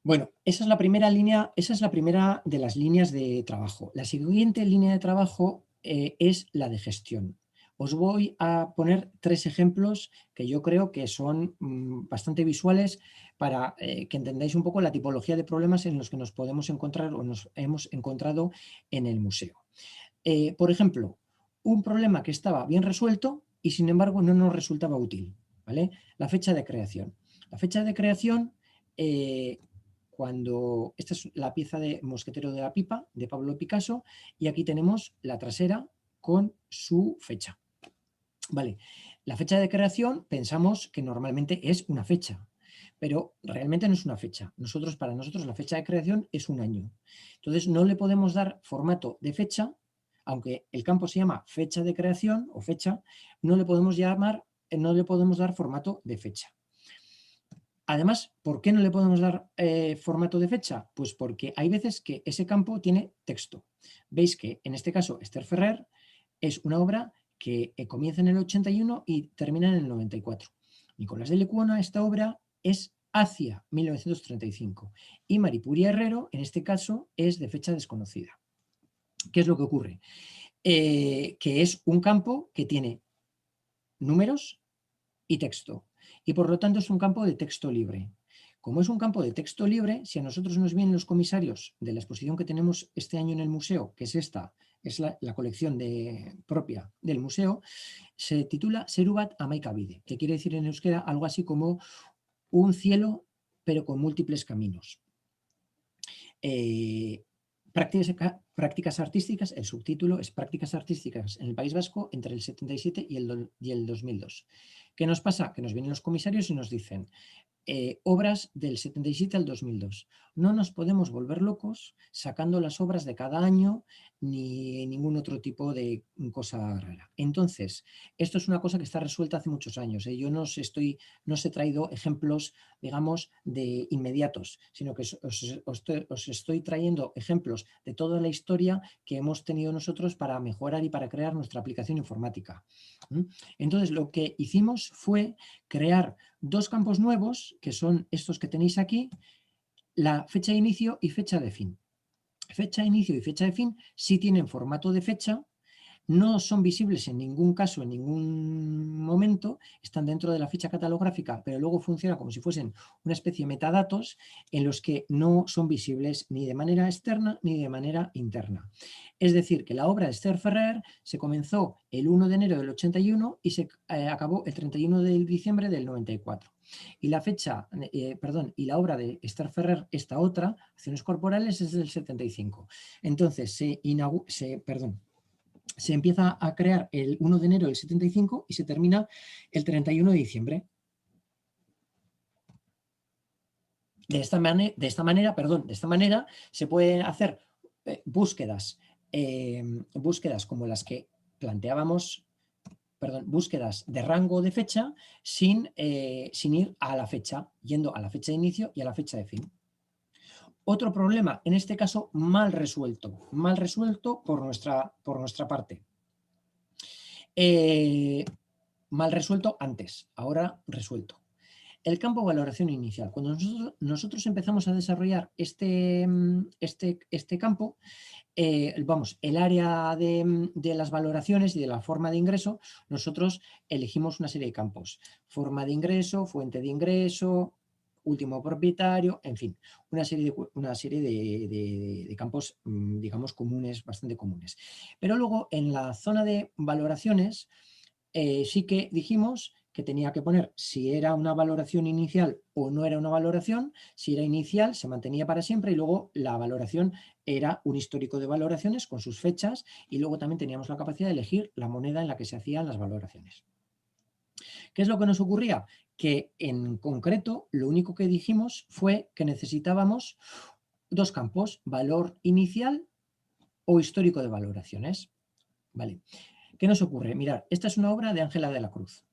Bueno, esa es la primera línea, esa es la primera de las líneas de trabajo. La siguiente línea de trabajo es la de gestión. Os voy a poner 3 ejemplos que yo creo que son bastante visuales para que entendáis un poco la tipología de problemas en los que nos podemos encontrar o nos hemos encontrado en el museo. Por ejemplo, un problema que estaba bien resuelto y sin embargo no nos resultaba útil, ¿vale? La fecha de creación. La fecha de creación, esta es la pieza de Mosquetero de la Pipa de Pablo Picasso y aquí tenemos la trasera con su fecha. Vale, la fecha de creación pensamos que normalmente es una fecha, pero realmente no es una fecha. Para nosotros la fecha de creación es un año. Entonces no le podemos dar formato de fecha, aunque el campo se llama fecha de creación o fecha, no le podemos dar formato de fecha. Además, ¿por qué no le podemos dar formato de fecha? Pues porque hay veces que ese campo tiene texto. Veis que en este caso Esther Ferrer es una obra que comienza en el 81 y termina en el 94. Nicolás de Lecuona, esta obra es hacia 1935 y Maripuria Herrero, en este caso, es de fecha desconocida. ¿Qué es lo que ocurre? Que es un campo que tiene números y texto y por lo tanto es un campo de texto libre. Como es un campo de texto libre, si a nosotros nos vienen los comisarios de la exposición que tenemos este año en el museo, que es esta, es la colección propia del museo, se titula Zeru-bat hamaika-bide, que quiere decir en euskera algo así como un cielo pero con múltiples caminos. Prácticas artísticas, el subtítulo es Prácticas artísticas en el País Vasco entre el 77 y el 2002. ¿Qué nos pasa? Que nos vienen los comisarios y nos dicen obras del 77 al 2002. No nos podemos volver locos sacando las obras de cada año ni ningún otro tipo de cosa rara. Entonces, esto es una cosa que está resuelta hace muchos años. Yo no os he traído ejemplos, digamos, de inmediatos, sino que os estoy trayendo ejemplos de toda la historia que hemos tenido nosotros para mejorar y para crear nuestra aplicación informática. Entonces, lo que hicimos fue crear dos campos nuevos, que son estos que tenéis aquí, la fecha de inicio y fecha de fin. Fecha de inicio y fecha de fin sí tienen formato de fecha, no son visibles en ningún caso, en ningún momento, están dentro de la ficha catalográfica, pero luego funcionan como si fuesen una especie de metadatos en los que no son visibles ni de manera externa ni de manera interna. Es decir, que la obra de Esther Ferrer se comenzó el 1 de enero del 81 y se acabó el 31 de diciembre del 94. Y la fecha, y la obra de Esther Ferrer, esta otra, Acciones Corporales, es del 75. Entonces se empieza a crear el 1 de enero del 75 y se termina el 31 de diciembre. De esta manera se pueden hacer búsquedas como las que planteábamos, búsquedas de rango de fecha sin ir a la fecha, yendo a la fecha de inicio y a la fecha de fin. Otro problema, en este caso mal resuelto por nuestra parte. Mal resuelto antes, ahora resuelto. El campo valoración inicial. Cuando nosotros empezamos a desarrollar este campo, el área de las valoraciones y de la forma de ingreso, nosotros elegimos una serie de campos. Forma de ingreso, fuente de ingreso, último propietario, en fin, una serie de campos, digamos, comunes, bastante comunes. Pero luego en la zona de valoraciones sí que dijimos que tenía que poner si era una valoración inicial o no era una valoración. Si era inicial se mantenía para siempre y luego la valoración era un histórico de valoraciones con sus fechas y luego también teníamos la capacidad de elegir la moneda en la que se hacían las valoraciones. ¿Qué es lo que nos ocurría? Que en concreto lo único que dijimos fue que necesitábamos dos campos, valor inicial o histórico de valoraciones. Vale. ¿Qué nos ocurre? Mirad, esta es una obra de Ángela de la Cruz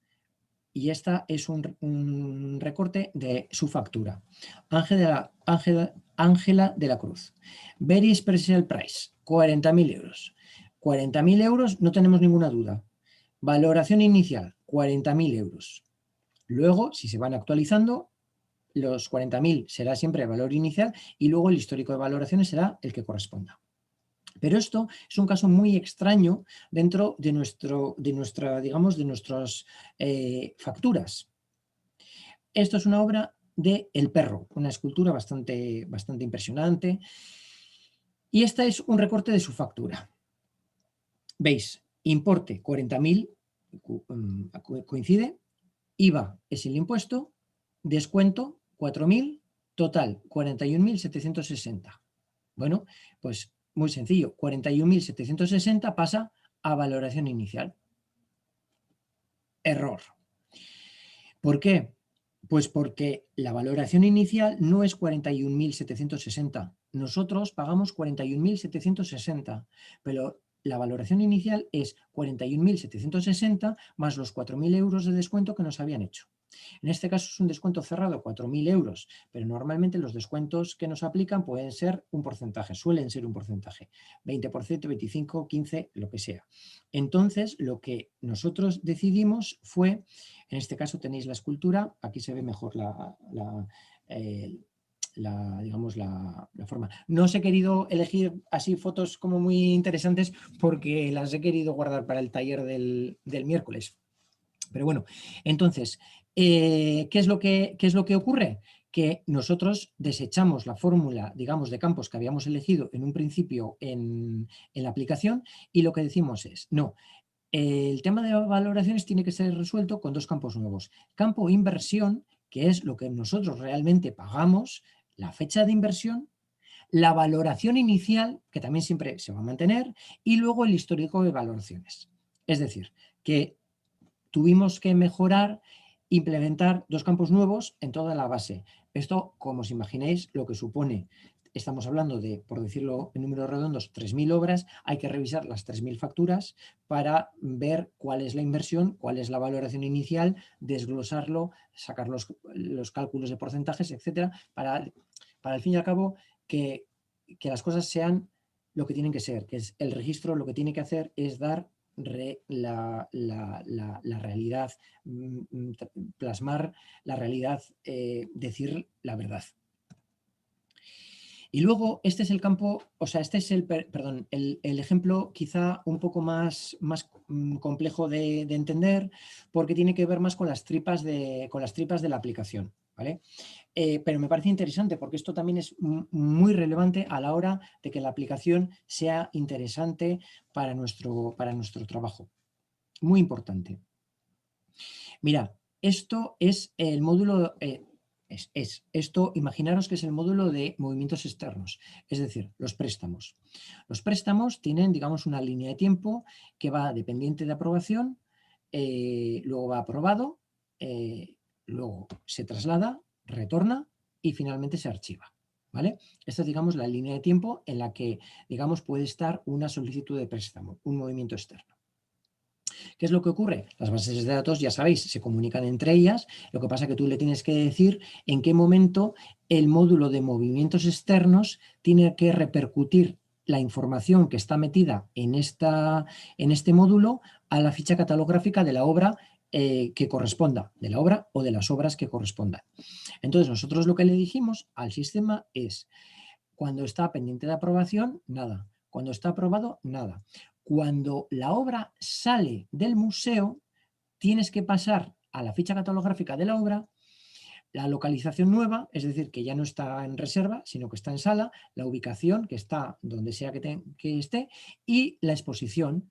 y esta es un recorte de su factura. Ángela de la Cruz. Very Special Price, 40.000 euros. 40.000 euros, no tenemos ninguna duda. Valoración inicial, 40.000 euros. Luego, si se van actualizando, los 40.000 será siempre el valor inicial y luego el histórico de valoraciones será el que corresponda. Pero esto es un caso muy extraño dentro de nuestras facturas. Esto es una obra de El Perro, una escultura bastante impresionante. Y este es un recorte de su factura. veis, importe 40.000, coincide, IVA es el impuesto, descuento 4.000, total 41.760. Bueno, pues muy sencillo, 41.760 pasa a valoración inicial. Error. ¿Por qué? Pues porque la valoración inicial no es 41.760. Nosotros pagamos 41.760, pero la valoración inicial es 41.760 más los 4.000 euros de descuento que nos habían hecho. En este caso es un descuento cerrado, 4.000 euros, pero normalmente los descuentos que nos aplican pueden ser un porcentaje, suelen ser un porcentaje, 20%, 25%, 15%, lo que sea. Entonces, lo que nosotros decidimos fue, en este caso tenéis la escultura, aquí se ve mejor digamos, la forma. No os he querido elegir así fotos como muy interesantes porque las he querido guardar para el taller del miércoles. Pero bueno, entonces, ¿qué es lo que ocurre? Que nosotros desechamos la fórmula, digamos, de campos que habíamos elegido en un principio en la aplicación y lo que decimos es, no, el tema de valoraciones tiene que ser resuelto con dos campos nuevos. Campo inversión, que es lo que nosotros realmente pagamos, la fecha de inversión, la valoración inicial, que también siempre se va a mantener, y luego el histórico de valoraciones. Es decir, que tuvimos que mejorar, implementar dos campos nuevos en toda la base. Esto, como os imagináis, lo que supone, estamos hablando de, por decirlo en números redondos, 3.000 obras, hay que revisar las 3.000 facturas para ver cuál es la inversión, cuál es la valoración inicial, desglosarlo, sacar los cálculos de porcentajes, etcétera, para al fin y al cabo que las cosas sean lo que tienen que ser, que es el registro lo que tiene que hacer es dar la realidad, plasmar la realidad, decir la verdad. Y luego este es el campo, o sea, este es el ejemplo quizá un poco más complejo de entender porque tiene que ver más con las tripas de la aplicación, ¿vale? Pero me parece interesante porque esto también es muy relevante a la hora de que la aplicación sea interesante para nuestro trabajo. Muy importante. Mira, esto es el módulo... Esto, imaginaros que es el módulo de movimientos externos, es decir, los préstamos. Los préstamos tienen, digamos, una línea de tiempo que va dependiente de aprobación, luego va aprobado, luego se traslada, retorna y finalmente se archiva, ¿vale? Esta es, digamos, la línea de tiempo en la que, digamos, puede estar una solicitud de préstamo, un movimiento externo. ¿Qué es lo que ocurre? Las bases de datos, ya sabéis, se comunican entre ellas, lo que pasa es que tú le tienes que decir en qué momento el módulo de movimientos externos tiene que repercutir la información que está metida en este módulo a la ficha catalográfica de la obra que corresponda, de la obra o de las obras que correspondan. Entonces nosotros lo que le dijimos al sistema es, cuando está pendiente de aprobación, nada. Cuando está aprobado, nada. Cuando la obra sale del museo, tienes que pasar a la ficha catalográfica de la obra, la localización nueva, es decir, que ya no está en reserva, sino que está en sala, la ubicación, que está donde sea que esté, y la exposición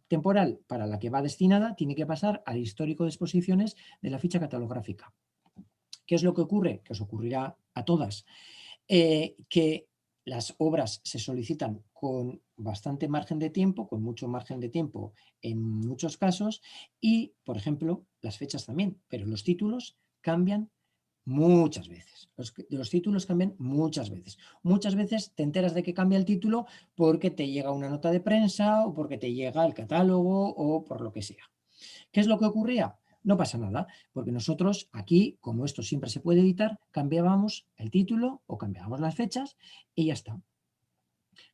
temporal para la que va destinada tiene que pasar al histórico de exposiciones de la ficha catalográfica. ¿Qué es lo que ocurre? Que os ocurrirá a todas. Que las obras se solicitan con bastante margen de tiempo, con mucho margen de tiempo en muchos casos y, por ejemplo, las fechas también, pero los títulos cambian muchas veces. Los títulos cambian muchas veces. Muchas veces te enteras de que cambia el título porque te llega una nota de prensa o porque te llega el catálogo o por lo que sea. ¿Qué es lo que ocurría? No pasa nada, porque nosotros aquí, como esto siempre se puede editar, cambiábamos el título o cambiábamos las fechas y ya está.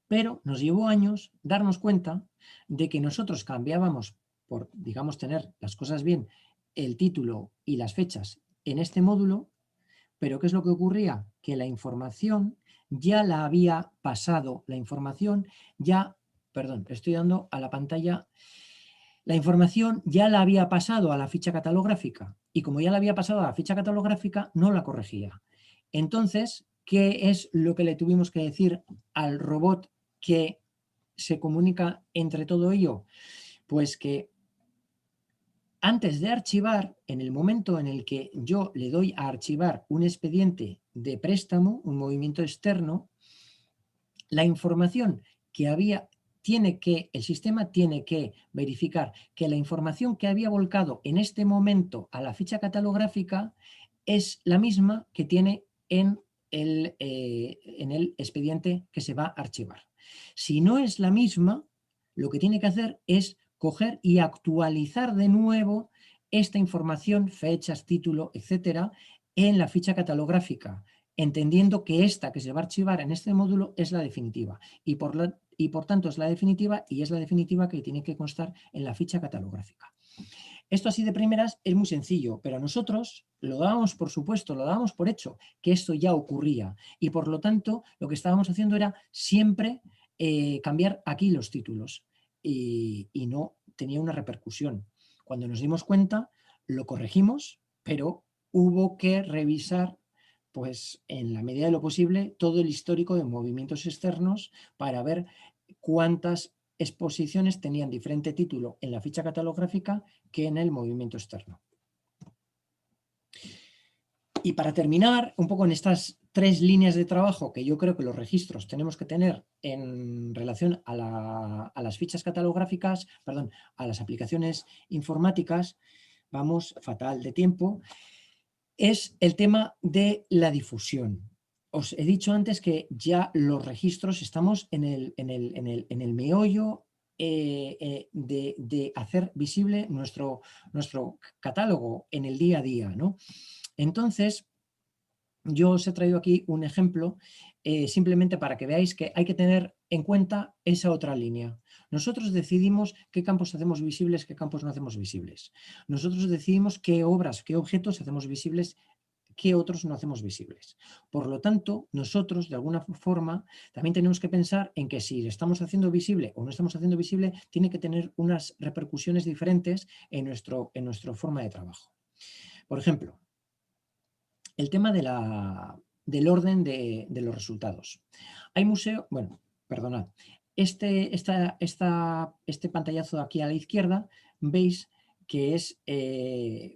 Pero nos llevó años darnos cuenta de que nosotros cambiábamos por, digamos, tener las cosas bien, el título y las fechas en este módulo, pero ¿qué es lo que ocurría? Que la información ya la había pasado, estoy dando a la pantalla... La información ya la había pasado a la ficha catalográfica y como ya la había pasado a la ficha catalográfica, no la corregía. Entonces, ¿qué es lo que le tuvimos que decir al robot que se comunica entre todo ello? Pues que antes de archivar, en el momento en el que yo le doy a archivar un expediente de préstamo, un movimiento externo, la información que había, el sistema tiene que verificar que la información que había volcado en este momento a la ficha catalográfica es la misma que tiene en el expediente que se va a archivar. Si no es la misma, lo que tiene que hacer es coger y actualizar de nuevo esta información, fechas, título, etcétera, en la ficha catalográfica, entendiendo que esta que se va a archivar en este módulo es la definitiva y por tanto es la definitiva y es la definitiva que tiene que constar en la ficha catalográfica. Esto así de primeras es muy sencillo, pero nosotros lo dábamos por supuesto, lo dábamos por hecho que esto ya ocurría y por lo tanto lo que estábamos haciendo era siempre cambiar aquí los títulos y no tenía una repercusión. Cuando nos dimos cuenta lo corregimos, pero hubo que revisar pues en la medida de lo posible todo el histórico de movimientos externos para ver cuántas exposiciones tenían diferente título en la ficha catalográfica que en el movimiento externo. Y para terminar, un poco en estas 3 líneas de trabajo que yo creo que los registros tenemos que tener en relación a las fichas catalográficas, perdón, a las aplicaciones informáticas, vamos fatal de tiempo, es el tema de la difusión. Os he dicho antes que ya los registros estamos en el meollo de hacer visible nuestro catálogo en el día a día, ¿no? Entonces, yo os he traído aquí un ejemplo simplemente para que veáis que hay que tener en cuenta esa otra línea. Nosotros decidimos qué campos hacemos visibles, qué campos no hacemos visibles. Nosotros decidimos qué obras, qué objetos hacemos visibles, qué otros no hacemos visibles. Por lo tanto, nosotros de alguna forma también tenemos que pensar en que si estamos haciendo visible o no estamos haciendo visible, tiene que tener unas repercusiones diferentes en nuestra forma de trabajo. Por ejemplo, el tema del orden de los resultados. Hay museo, bueno, perdonad, este pantallazo aquí a la izquierda, veis que es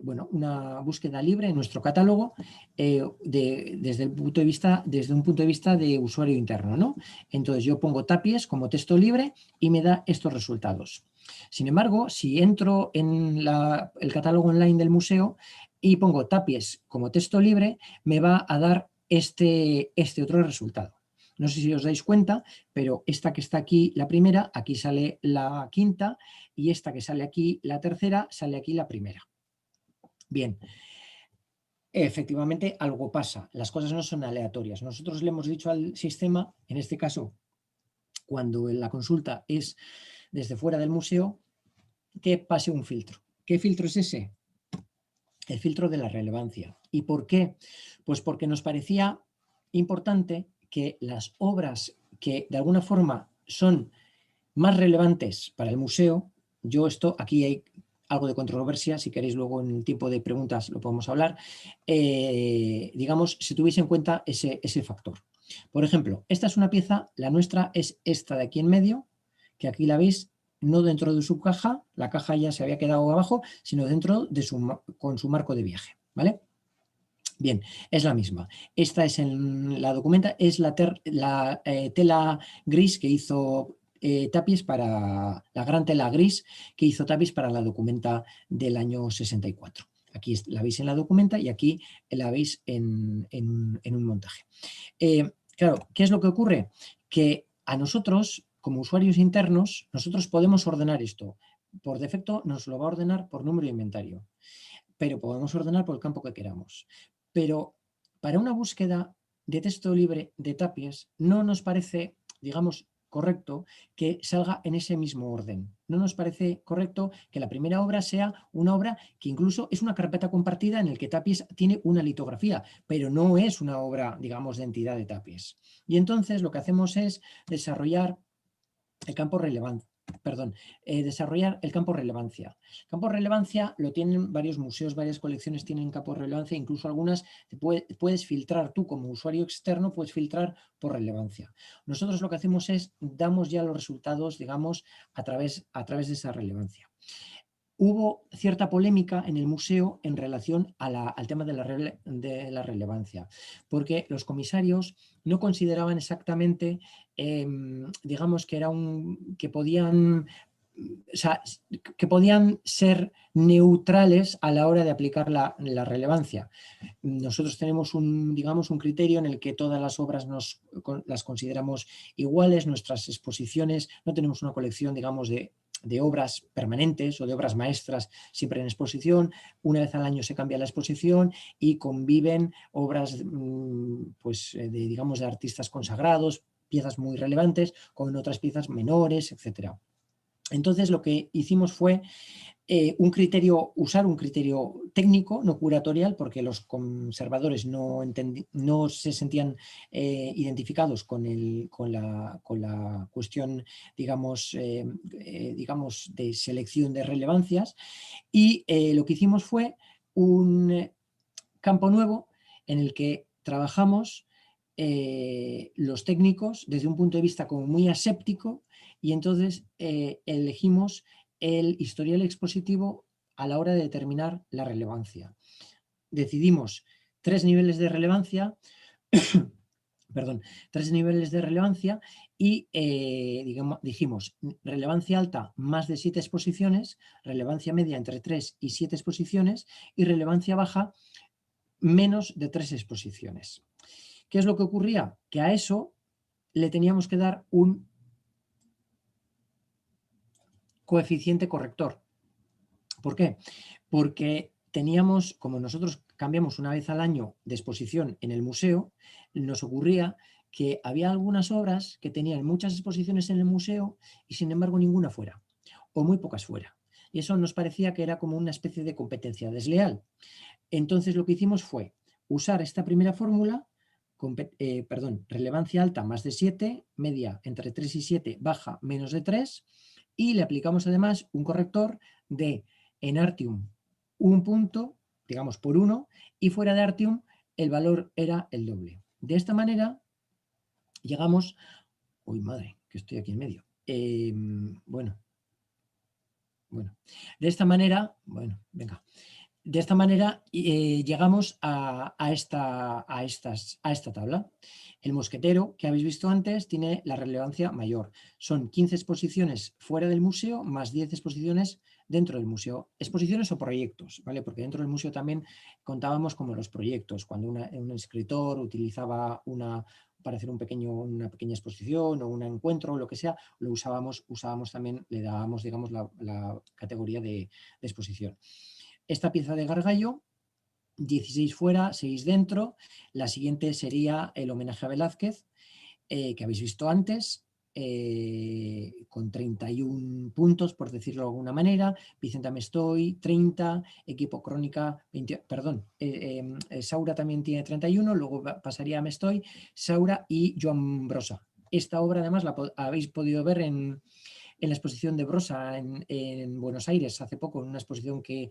bueno, una búsqueda libre en nuestro catálogo desde un punto de vista de usuario interno, ¿no? Entonces yo pongo Tapies como texto libre y me da estos resultados. Sin embargo, si entro en el catálogo online del museo y pongo Tapies como texto libre, me va a dar este otro resultado. No sé si os dais cuenta, pero esta que está aquí, la primera, aquí sale la quinta, y esta que sale aquí, la tercera, sale aquí la primera. Bien, efectivamente algo pasa, las cosas no son aleatorias. Nosotros le hemos dicho al sistema, en este caso, cuando la consulta es desde fuera del museo, que pase un filtro. ¿Qué filtro es ese? El filtro de la relevancia. ¿Y por qué? Pues porque nos parecía importante que las obras que de alguna forma son más relevantes para el museo, aquí hay algo de controversia, si queréis luego en el tiempo de preguntas lo podemos hablar, digamos, se tuviese en cuenta ese factor. Por ejemplo, esta es una pieza, la nuestra es esta de aquí en medio, que aquí la veis, no dentro de su caja, la caja ya se había quedado abajo, sino dentro de con su marco de viaje, ¿vale? Bien, es la misma. Esta es la documenta, es la tela gris que hizo Tapies para la gran tela gris que hizo Tapies para la documenta del año 64. Aquí la veis en la documenta y aquí la veis en un montaje. Claro, ¿qué es lo que ocurre? Que a nosotros, como usuarios internos, nosotros podemos ordenar esto. Por defecto nos lo va a ordenar por número de inventario, pero podemos ordenar por el campo que queramos. Pero para una búsqueda de texto libre de Tapies no nos parece, digamos, correcto que salga en ese mismo orden. No nos parece correcto que la primera obra sea una obra que incluso es una carpeta compartida en el que Tapies tiene una litografía, pero no es una obra, digamos, de entidad de Tapies. Y entonces lo que hacemos es desarrollar el campo desarrollar el campo relevancia. El campo relevancia lo tienen varios museos, varias colecciones tienen campo relevancia, incluso algunas puedes filtrar tú como usuario externo, puedes filtrar por relevancia. Nosotros lo que hacemos es, damos ya los resultados, digamos, a través de esa relevancia. Hubo cierta polémica en el museo en relación al tema de la relevancia, porque los comisarios no consideraban exactamente, digamos, que podían ser neutrales a la hora de aplicar la relevancia. Nosotros tenemos digamos, un criterio en el que todas las obras las consideramos iguales, nuestras exposiciones, no tenemos una colección, digamos, de obras permanentes o de obras maestras siempre en exposición. Una vez al año se cambia la exposición y conviven obras pues, digamos, de artistas consagrados, piezas muy relevantes, con otras piezas menores, etc. Entonces lo que hicimos fue usar un criterio técnico, no curatorial, porque los conservadores no se sentían identificados con la cuestión, digamos, de selección de relevancias, y lo que hicimos fue un campo nuevo en el que trabajamos los técnicos desde un punto de vista como muy aséptico, y entonces elegimos el historial expositivo a la hora de determinar la relevancia. Decidimos 3 niveles de relevancia, perdón, 3 niveles de relevancia y dijimos relevancia alta más de 7 exposiciones, relevancia media entre 3 y 7 exposiciones y relevancia baja menos de 3 exposiciones. ¿Qué es lo que ocurría? Que a eso le teníamos que dar un coeficiente corrector. ¿Por qué? Porque teníamos, como nosotros cambiamos una vez al año de exposición en el museo, nos ocurría que había algunas obras que tenían muchas exposiciones en el museo y sin embargo ninguna fuera, o muy pocas fuera. Y eso nos parecía que era como una especie de competencia desleal. Entonces lo que hicimos fue usar esta primera fórmula, relevancia alta más de 7, media entre 3 y 7, baja menos de 3, y le aplicamos además un corrector de en Artium un punto, digamos por 1, y fuera de Artium el valor era el doble. De esta manera llegamos, uy madre, que estoy aquí en medio, de esta manera, de esta manera llegamos a esta tabla. El mosquetero que habéis visto antes tiene la relevancia mayor. Son 15 exposiciones fuera del museo más 10 exposiciones dentro del museo. Exposiciones o proyectos, ¿vale? Porque dentro del museo también contábamos como los proyectos. Cuando un escritor utilizaba para hacer una pequeña exposición o un encuentro o lo que sea, lo usábamos también, le dábamos, digamos, la categoría de exposición. Esta pieza de Gargallo, 16 fuera, 6 dentro. La siguiente sería el homenaje a Velázquez, que habéis visto antes, con 31 puntos, por decirlo de alguna manera. Vicenta Mestoy, 30, Equipo Crónica, 20, perdón, Saura también tiene 31, luego pasaría a Mestoy, Saura y Joan Brossa. Esta obra además la habéis podido ver en la exposición de Brossa en Buenos Aires hace poco, en una exposición que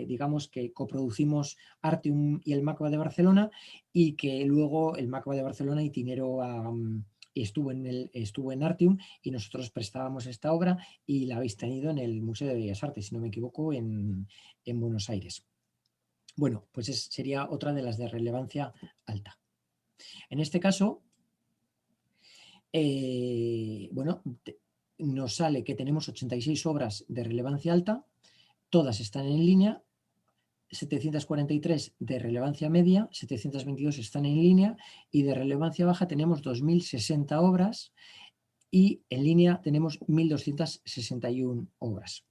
digamos que coproducimos Artium y el MACBA de Barcelona, y que luego el MACBA de Barcelona itineró estuvo en Artium, y nosotros prestábamos esta obra y la habéis tenido en el Museo de Bellas Artes, si no me equivoco, en Buenos Aires. Bueno, pues sería otra de las de relevancia alta. En este caso, nos sale que tenemos 86 obras de relevancia alta, todas están en línea, 743 de relevancia media, 722 están en línea, y de relevancia baja tenemos 2.060 obras, y en línea tenemos 1.261 obras.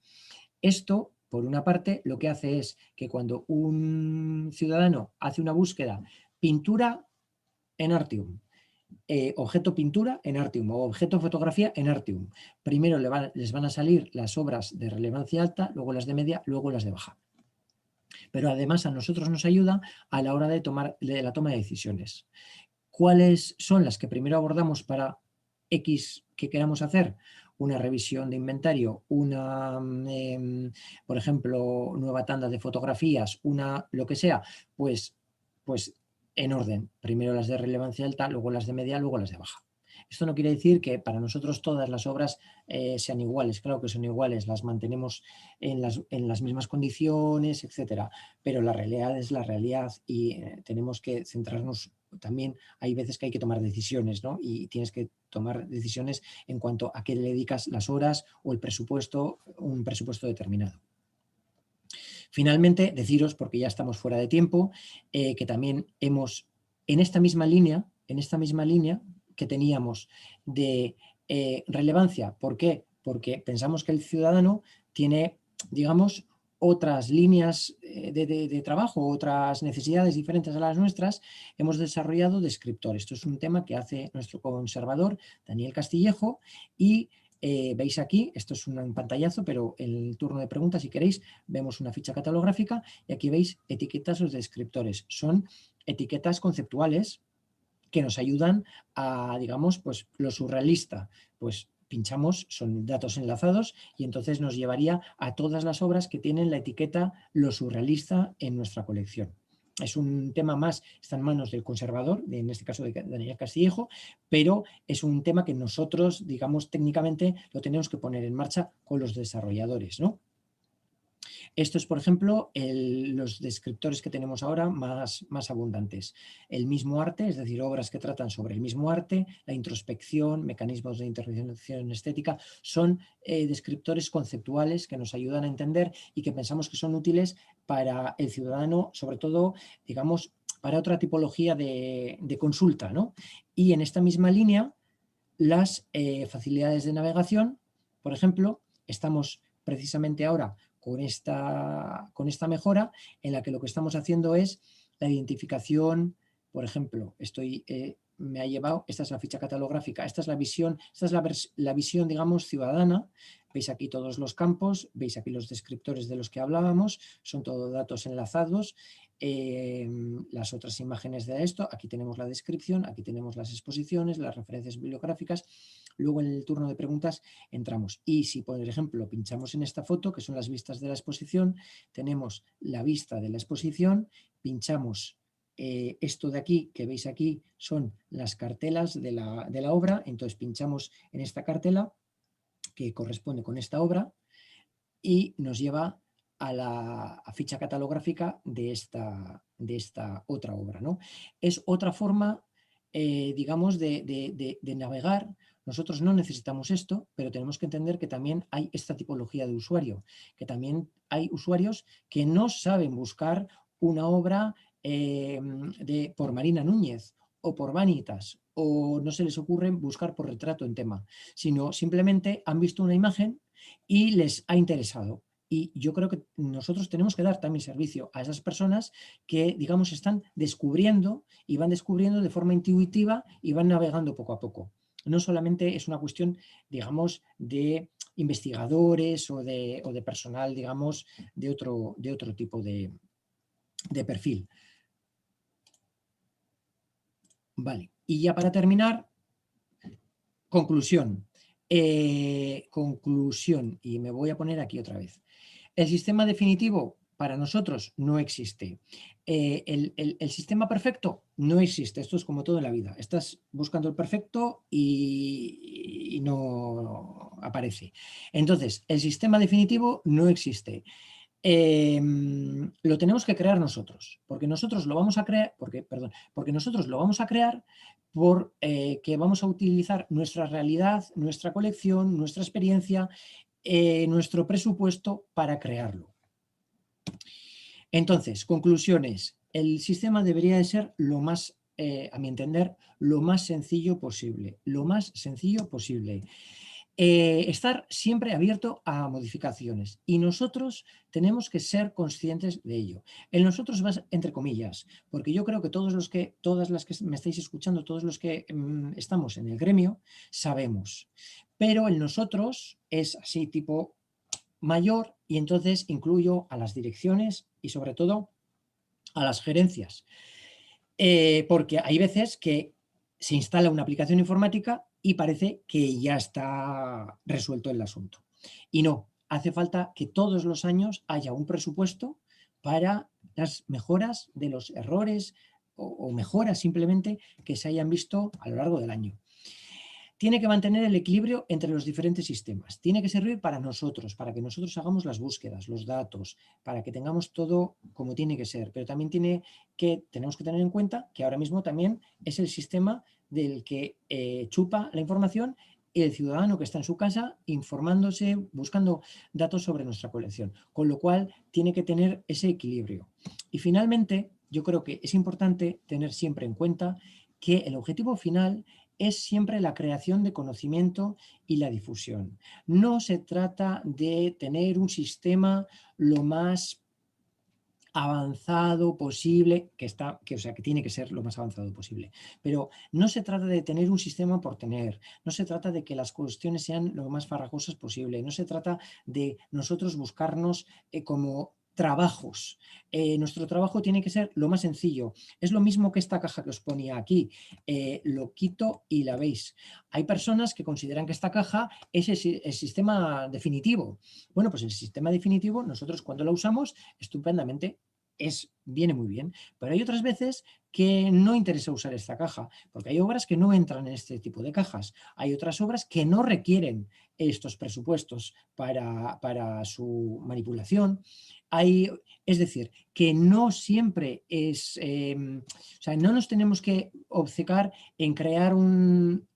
Esto, por una parte, lo que hace es que cuando un ciudadano hace una búsqueda, pintura en Artium, objeto pintura en Artium o objeto fotografía en Artium, primero les van a salir las obras de relevancia alta, luego las de media, luego las de baja. Pero además a nosotros nos ayuda a la hora de la toma de decisiones. ¿Cuáles son las que primero abordamos para X que queramos hacer? una revisión de inventario, una, por ejemplo, nueva tanda de fotografías, una lo que sea, pues en orden. Primero las de relevancia alta, luego las de media, luego las de baja. Esto no quiere decir que para nosotros todas las obras sean iguales, claro que son iguales, las mantenemos en las mismas condiciones, etcétera, pero la realidad es la realidad y tenemos que centrarnos también, hay veces que hay que tomar decisiones, ¿no? Y tienes que tomar decisiones en cuanto a qué le dedicas las horas o el presupuesto, un presupuesto determinado. Finalmente, deciros, porque ya estamos fuera de tiempo, que también hemos, en esta misma línea que teníamos de relevancia. ¿Por qué? Porque pensamos que el ciudadano tiene, digamos, otras líneas de trabajo, otras necesidades diferentes a las nuestras. Hemos desarrollado descriptores. Esto es un tema que hace nuestro conservador, Daniel Castillejo, y veis aquí, esto es un pantallazo, pero en el turno de preguntas, si queréis, vemos una ficha catalográfica y aquí veis etiquetas o descriptores. Son etiquetas conceptuales que nos ayudan a, digamos, pues lo surrealista, pues pinchamos, son datos enlazados y entonces nos llevaría a todas las obras que tienen la etiqueta lo surrealista en nuestra colección. Es un tema más, está en manos del conservador, en este caso de Daniel Castillejo, pero es un tema que nosotros, digamos, técnicamente lo tenemos que poner en marcha con los desarrolladores, ¿no? Esto es, por ejemplo, los descriptores que tenemos ahora más abundantes. El mismo arte, es decir, obras que tratan sobre el mismo arte, la introspección, mecanismos de intervención estética, son descriptores conceptuales que nos ayudan a entender y que pensamos que son útiles para el ciudadano, sobre todo, digamos, para otra tipología de consulta, ¿no? Y en esta misma línea, las facilidades de navegación, por ejemplo, estamos precisamente ahora con esta mejora en la que lo que estamos haciendo es la identificación, por ejemplo, me ha llevado, esta es la ficha catalográfica, esta es la visión, la visión, digamos, ciudadana. Veis aquí todos los campos, veis aquí los descriptores de los que hablábamos, son todos datos enlazados. Las otras imágenes de esto, aquí tenemos la descripción, aquí tenemos las exposiciones, las referencias bibliográficas. Luego en el turno de preguntas entramos y si por ejemplo pinchamos en esta foto, que son las vistas de la exposición, tenemos la vista de la exposición, pinchamos esto de aquí, que veis aquí, son las cartelas de la obra, entonces pinchamos en esta cartela que corresponde con esta obra y nos lleva a la ficha catalográfica de esta otra obra, ¿no? Es otra forma, digamos, de navegar. Nosotros no necesitamos esto, pero tenemos que entender que también hay esta tipología de usuario, que también hay usuarios que no saben buscar una obra por Marina Núñez o por Vanitas, o no se les ocurre buscar por retrato en tema, sino simplemente han visto una imagen y les ha interesado. Y yo creo que nosotros tenemos que dar también servicio a esas personas que, digamos, están descubriendo y van descubriendo de forma intuitiva y van navegando poco a poco. No solamente es una cuestión, digamos, de investigadores o de personal, digamos, de otro tipo de perfil. Vale, y ya para terminar, conclusión. Conclusión, y me voy a poner aquí otra vez. El sistema definitivo para nosotros no existe. El sistema perfecto no existe. Esto es como todo en la vida. Estás buscando el perfecto y no aparece. Entonces, el sistema definitivo no existe. Lo tenemos que crear nosotros, porque nosotros lo vamos a crear, porque nosotros lo vamos a crear que vamos a utilizar nuestra realidad, nuestra colección, nuestra experiencia, nuestro presupuesto para crearlo. Entonces, conclusiones. El sistema debería de ser lo más, a mi entender, lo más sencillo posible. Lo más sencillo posible. Estar siempre abierto a modificaciones y nosotros tenemos que ser conscientes de ello. El nosotros va entre comillas, porque yo creo que todas las que me estáis escuchando, todos los que estamos en el gremio, sabemos. Pero el nosotros es así tipo mayor y entonces incluyo a las direcciones y sobre todo a las gerencias. Porque hay veces que se instala una aplicación informática y parece que ya está resuelto el asunto. Y no, hace falta que todos los años haya un presupuesto para las mejoras de los errores o mejoras simplemente que se hayan visto a lo largo del año. Tiene que mantener el equilibrio entre los diferentes sistemas. Tiene que servir para nosotros, para que nosotros hagamos las búsquedas, los datos, para que tengamos todo como tiene que ser. Pero también tenemos que tener en cuenta que ahora mismo también es el sistema del que chupa la información el ciudadano que está en su casa informándose, buscando datos sobre nuestra colección. Con lo cual tiene que tener ese equilibrio. Y finalmente, yo creo que es importante tener siempre en cuenta que el objetivo final es siempre la creación de conocimiento y la difusión. No se trata de tener un sistema lo más avanzado posible, que tiene que ser lo más avanzado posible. Pero no se trata de tener un sistema por tener, no se trata de que las cuestiones sean lo más farragosas posible, no se trata de nosotros buscarnos como trabajos. Nuestro trabajo tiene que ser lo más sencillo. Es lo mismo que esta caja que os ponía aquí. Lo quito y la veis. Hay personas que consideran que esta caja es el sistema definitivo. Bueno, pues el sistema definitivo nosotros cuando lo usamos estupendamente viene muy bien, pero hay otras veces que no interesa usar esta caja, porque hay obras que no entran en este tipo de cajas, hay otras obras que no requieren estos presupuestos para su manipulación. Es decir, que no siempre o sea, no nos tenemos que obcecar en crear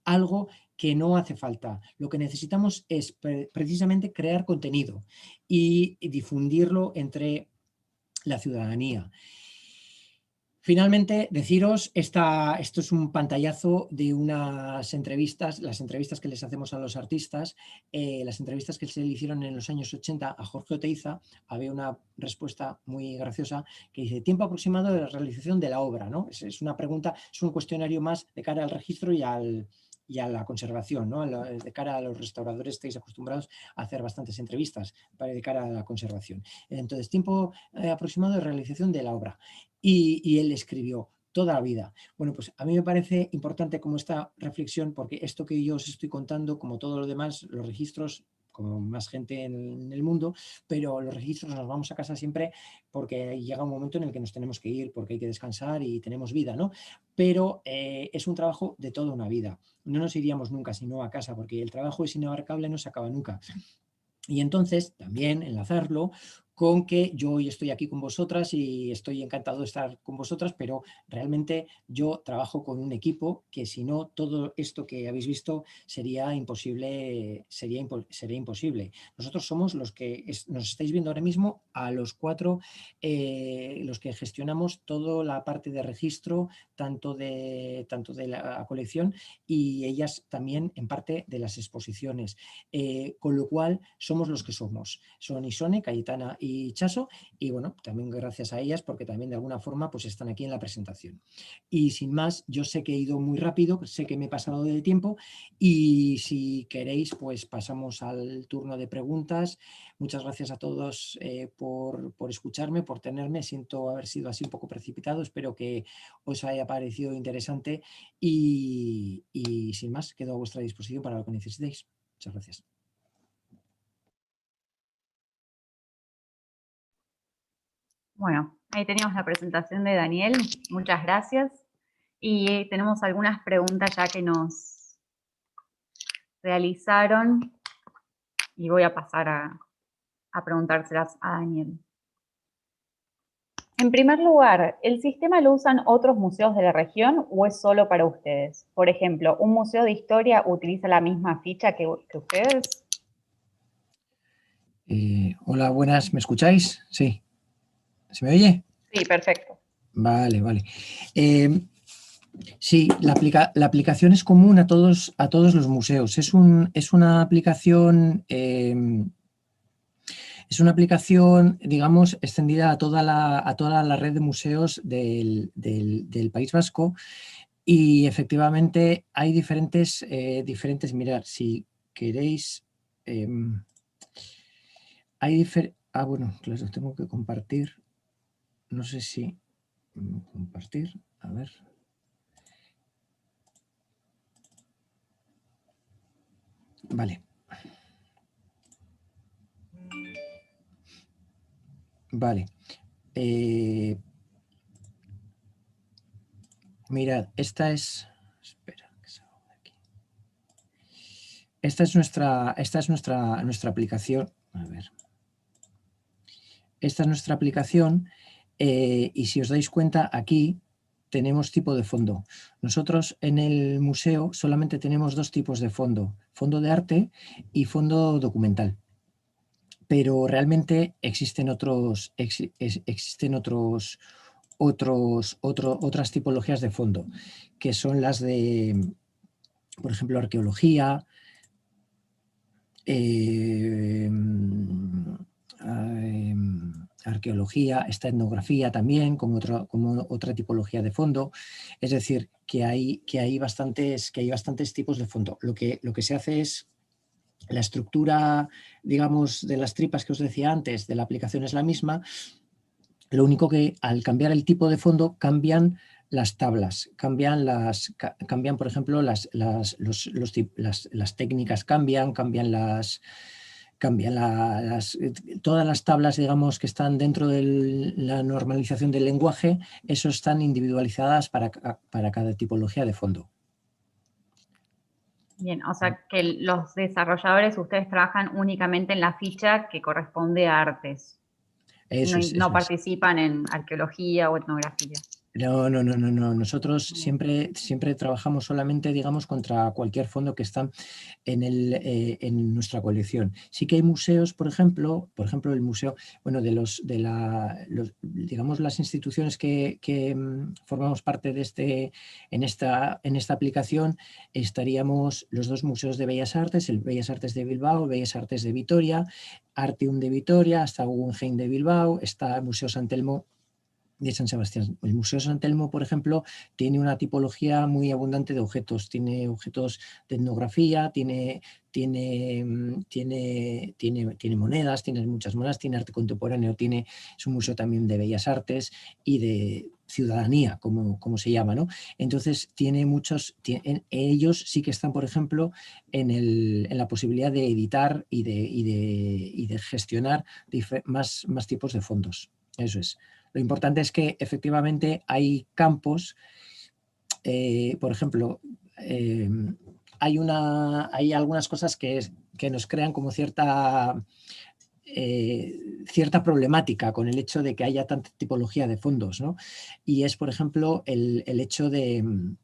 algo que no hace falta. Lo que necesitamos es precisamente crear contenido y difundirlo entre la ciudadanía. Finalmente, deciros, esto es un pantallazo de unas entrevistas, las entrevistas que les hacemos a los artistas, las entrevistas que se le hicieron en los años 80 a Jorge Oteiza. Había una respuesta muy graciosa que dice: tiempo aproximado de la realización de la obra, ¿no? Es una pregunta, es un cuestionario más de cara al registro y a la conservación, ¿no? De cara a los restauradores estáis acostumbrados a hacer bastantes entrevistas de cara a la conservación. Entonces, tiempo aproximado de realización de la obra. Y él escribió: toda la vida. Bueno, pues a mí me parece importante como esta reflexión, porque esto que yo os estoy contando, como todo lo demás, los registros, como más gente en el mundo, pero los registros nos vamos a casa siempre porque llega un momento en el que nos tenemos que ir, porque hay que descansar y tenemos vida, ¿no? Pero es un trabajo de toda una vida. No nos iríamos nunca si no a casa, porque el trabajo es inabarcable, no se acaba nunca. Y entonces también enlazarlo con que yo hoy estoy aquí con vosotras y estoy encantado de estar con vosotras, pero realmente yo trabajo con un equipo que si no, todo esto que habéis visto sería imposible. Nosotros somos los que nos estáis viendo ahora mismo, a los 4, los que gestionamos toda la parte de registro, tanto de la colección, y ellas también en parte de las exposiciones. Con lo cual somos los que somos. Son Isone, Cayetana y Chaso, y bueno, también gracias a ellas, porque también de alguna forma pues están aquí en la presentación. Y sin más, yo sé que he ido muy rápido, sé que me he pasado de tiempo, y si queréis pues pasamos al turno de preguntas. Muchas gracias a todos por escucharme, por tenerme. Siento haber sido así un poco precipitado, espero que os haya parecido interesante y sin más, quedo a vuestra disposición para lo que necesitéis. Muchas gracias. Bueno, ahí teníamos la presentación de Daniel, muchas gracias. Y tenemos algunas preguntas ya que nos realizaron y voy a pasar a preguntárselas a Daniel. En primer lugar, ¿el sistema lo usan otros museos de la región o es solo para ustedes? Por ejemplo, ¿un museo de historia utiliza la misma ficha que ustedes? Hola, buenas, ¿me escucháis? Sí. ¿Se me oye? Sí, perfecto. Vale, vale. Sí, la aplicación es común a todos los museos. Es una aplicación, digamos, extendida a toda la red de museos del País Vasco, y efectivamente hay diferentes. Mirad, si queréis, bueno, claro, tengo que compartir. No sé si compartir, a ver. Vale. Vale. Mirad, esta es... Espera, que salgo de aquí. Esta es nuestra aplicación. A ver. Esta es nuestra aplicación y si os dais cuenta, aquí tenemos tipo de fondo. Nosotros en el museo solamente tenemos dos tipos de fondo. Fondo de arte y fondo documental. Pero realmente existen otras tipologías de fondo, que son las de, por ejemplo, arqueología, esta etnografía también, como otra tipología de fondo. Es decir, que hay bastantes tipos de fondo. Lo que se hace es la estructura, digamos, de las tripas que os decía antes de la aplicación es la misma. Lo único que al cambiar el tipo de fondo cambian las tablas, cambian por ejemplo, las técnicas cambian todas las tablas, digamos, que están dentro de la normalización del lenguaje, eso están individualizadas para cada tipología de fondo. Bien, o sea que los desarrolladores, ustedes trabajan únicamente en la ficha que corresponde a artes. No participan en arqueología o etnografía. No. Nosotros siempre trabajamos solamente, digamos, contra cualquier fondo que está en nuestra colección. Sí que hay museos, por ejemplo el museo, bueno, digamos, las instituciones que formamos parte de en esta aplicación, estaríamos los dos museos de Bellas Artes, el Bellas Artes de Bilbao, el Bellas Artes de Vitoria, Artium de Vitoria, está Guggenheim de Bilbao, está el Museo San Telmo de San Sebastián. El Museo San Telmo, por ejemplo, tiene una tipología muy abundante de objetos. Tiene objetos de etnografía, tiene monedas, tiene muchas monedas, tiene arte contemporáneo, es un museo también de bellas artes y de ciudadanía, como se llama, ¿no? Entonces tiene ellos sí que están, por ejemplo, en la posibilidad de editar y de gestionar más tipos de fondos. Eso es. Lo importante es que efectivamente hay campos, por ejemplo, hay algunas cosas que nos crean como cierta problemática con el hecho de que haya tanta tipología de fondos, ¿no? Y es, por ejemplo, el hecho de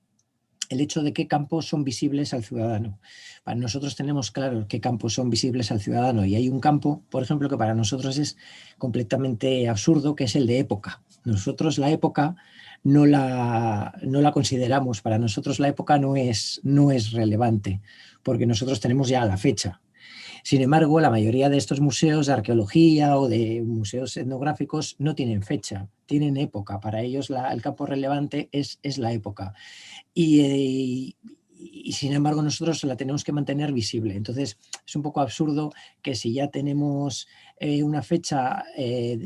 qué campos son visibles al ciudadano. Para nosotros tenemos claro qué campos son visibles al ciudadano y hay un campo, por ejemplo, que para nosotros es completamente absurdo, que es el de época. Nosotros la época no la consideramos, para nosotros la época no es relevante, porque nosotros tenemos ya la fecha. Sin embargo, la mayoría de estos museos de arqueología o de museos etnográficos no tienen fecha, tienen época. Para ellos el campo relevante es la época. Y sin embargo nosotros la tenemos que mantener visible. Entonces es un poco absurdo que si ya tenemos una fecha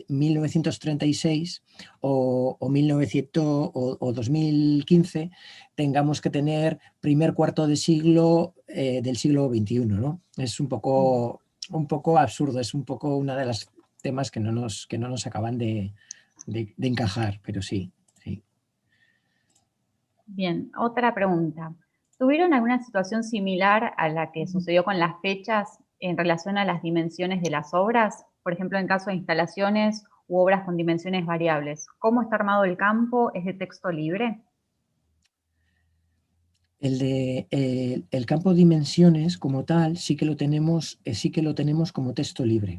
1936 o 2015, tengamos que tener primer cuarto de siglo del siglo XXI, ¿no? Es un poco absurdo, es un poco una de las temas que no nos acaban de encajar, pero sí. Bien, otra pregunta. ¿Tuvieron alguna situación similar a la que sucedió con las fechas en relación a las dimensiones de las obras? Por ejemplo, en caso de instalaciones u obras con dimensiones variables. ¿Cómo está armado el campo? ¿Es de texto libre? El campo dimensiones como tal sí que lo tenemos como texto libre.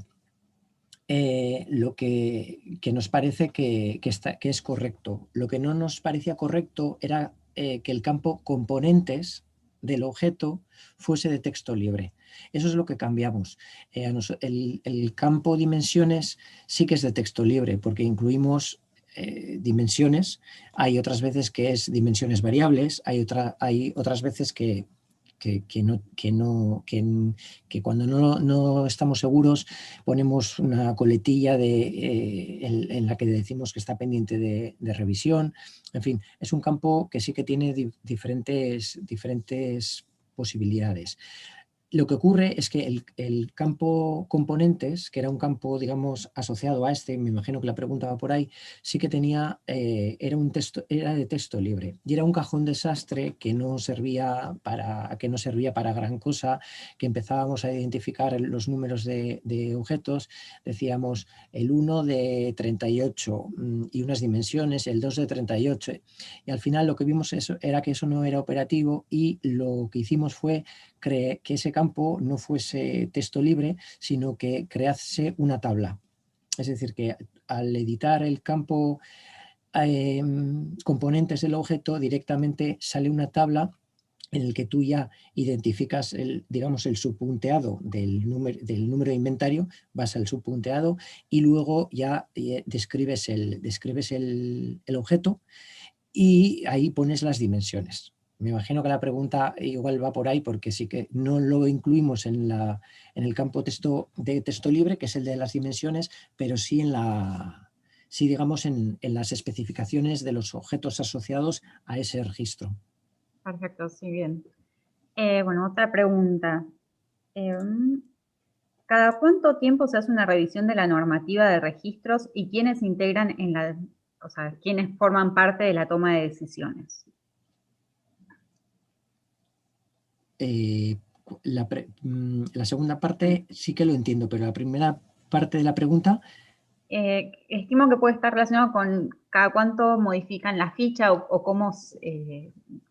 Lo que nos parece que es correcto. Lo que no nos parecía correcto era que el campo componentes del objeto fuese de texto libre. Eso es lo que cambiamos. El campo dimensiones sí que es de texto libre porque incluimos dimensiones. Hay otras veces que es dimensiones variables, hay otras veces que cuando no estamos seguros ponemos una coletilla en la que decimos que está pendiente de revisión. En fin, es un campo que sí que tiene diferentes posibilidades. lo que ocurre es que el campo componentes, que era un campo, digamos, asociado a este, me imagino que la pregunta va por ahí, sí que tenía, era de texto libre y era un cajón desastre que no servía para gran cosa, que empezábamos a identificar los números de objetos, decíamos el 1 de 38 y unas dimensiones, el 2 de 38, y al final lo que vimos era que eso no era operativo y lo que hicimos fue que ese campo no fuese texto libre, sino que crease una tabla. Es decir, que al editar el campo componentes del objeto, directamente sale una tabla en el que tú ya identificas digamos, el subpunteado del número de inventario, vas al subpunteado y luego ya describes el objeto y ahí pones las dimensiones. Me imagino que la pregunta igual va por ahí porque sí que no lo incluimos en el campo de texto libre, que es el de las dimensiones, pero sí digamos en las especificaciones de los objetos asociados a ese registro. Perfecto, sí, bien. Bueno, otra pregunta. ¿Cada cuánto tiempo se hace una revisión de la normativa de registros y quiénes integran o sea, quiénes forman parte de la toma de decisiones? La segunda parte sí que lo entiendo, pero la primera parte de la pregunta... Estimo que puede estar relacionado con cada cuánto modifican la ficha o cómo,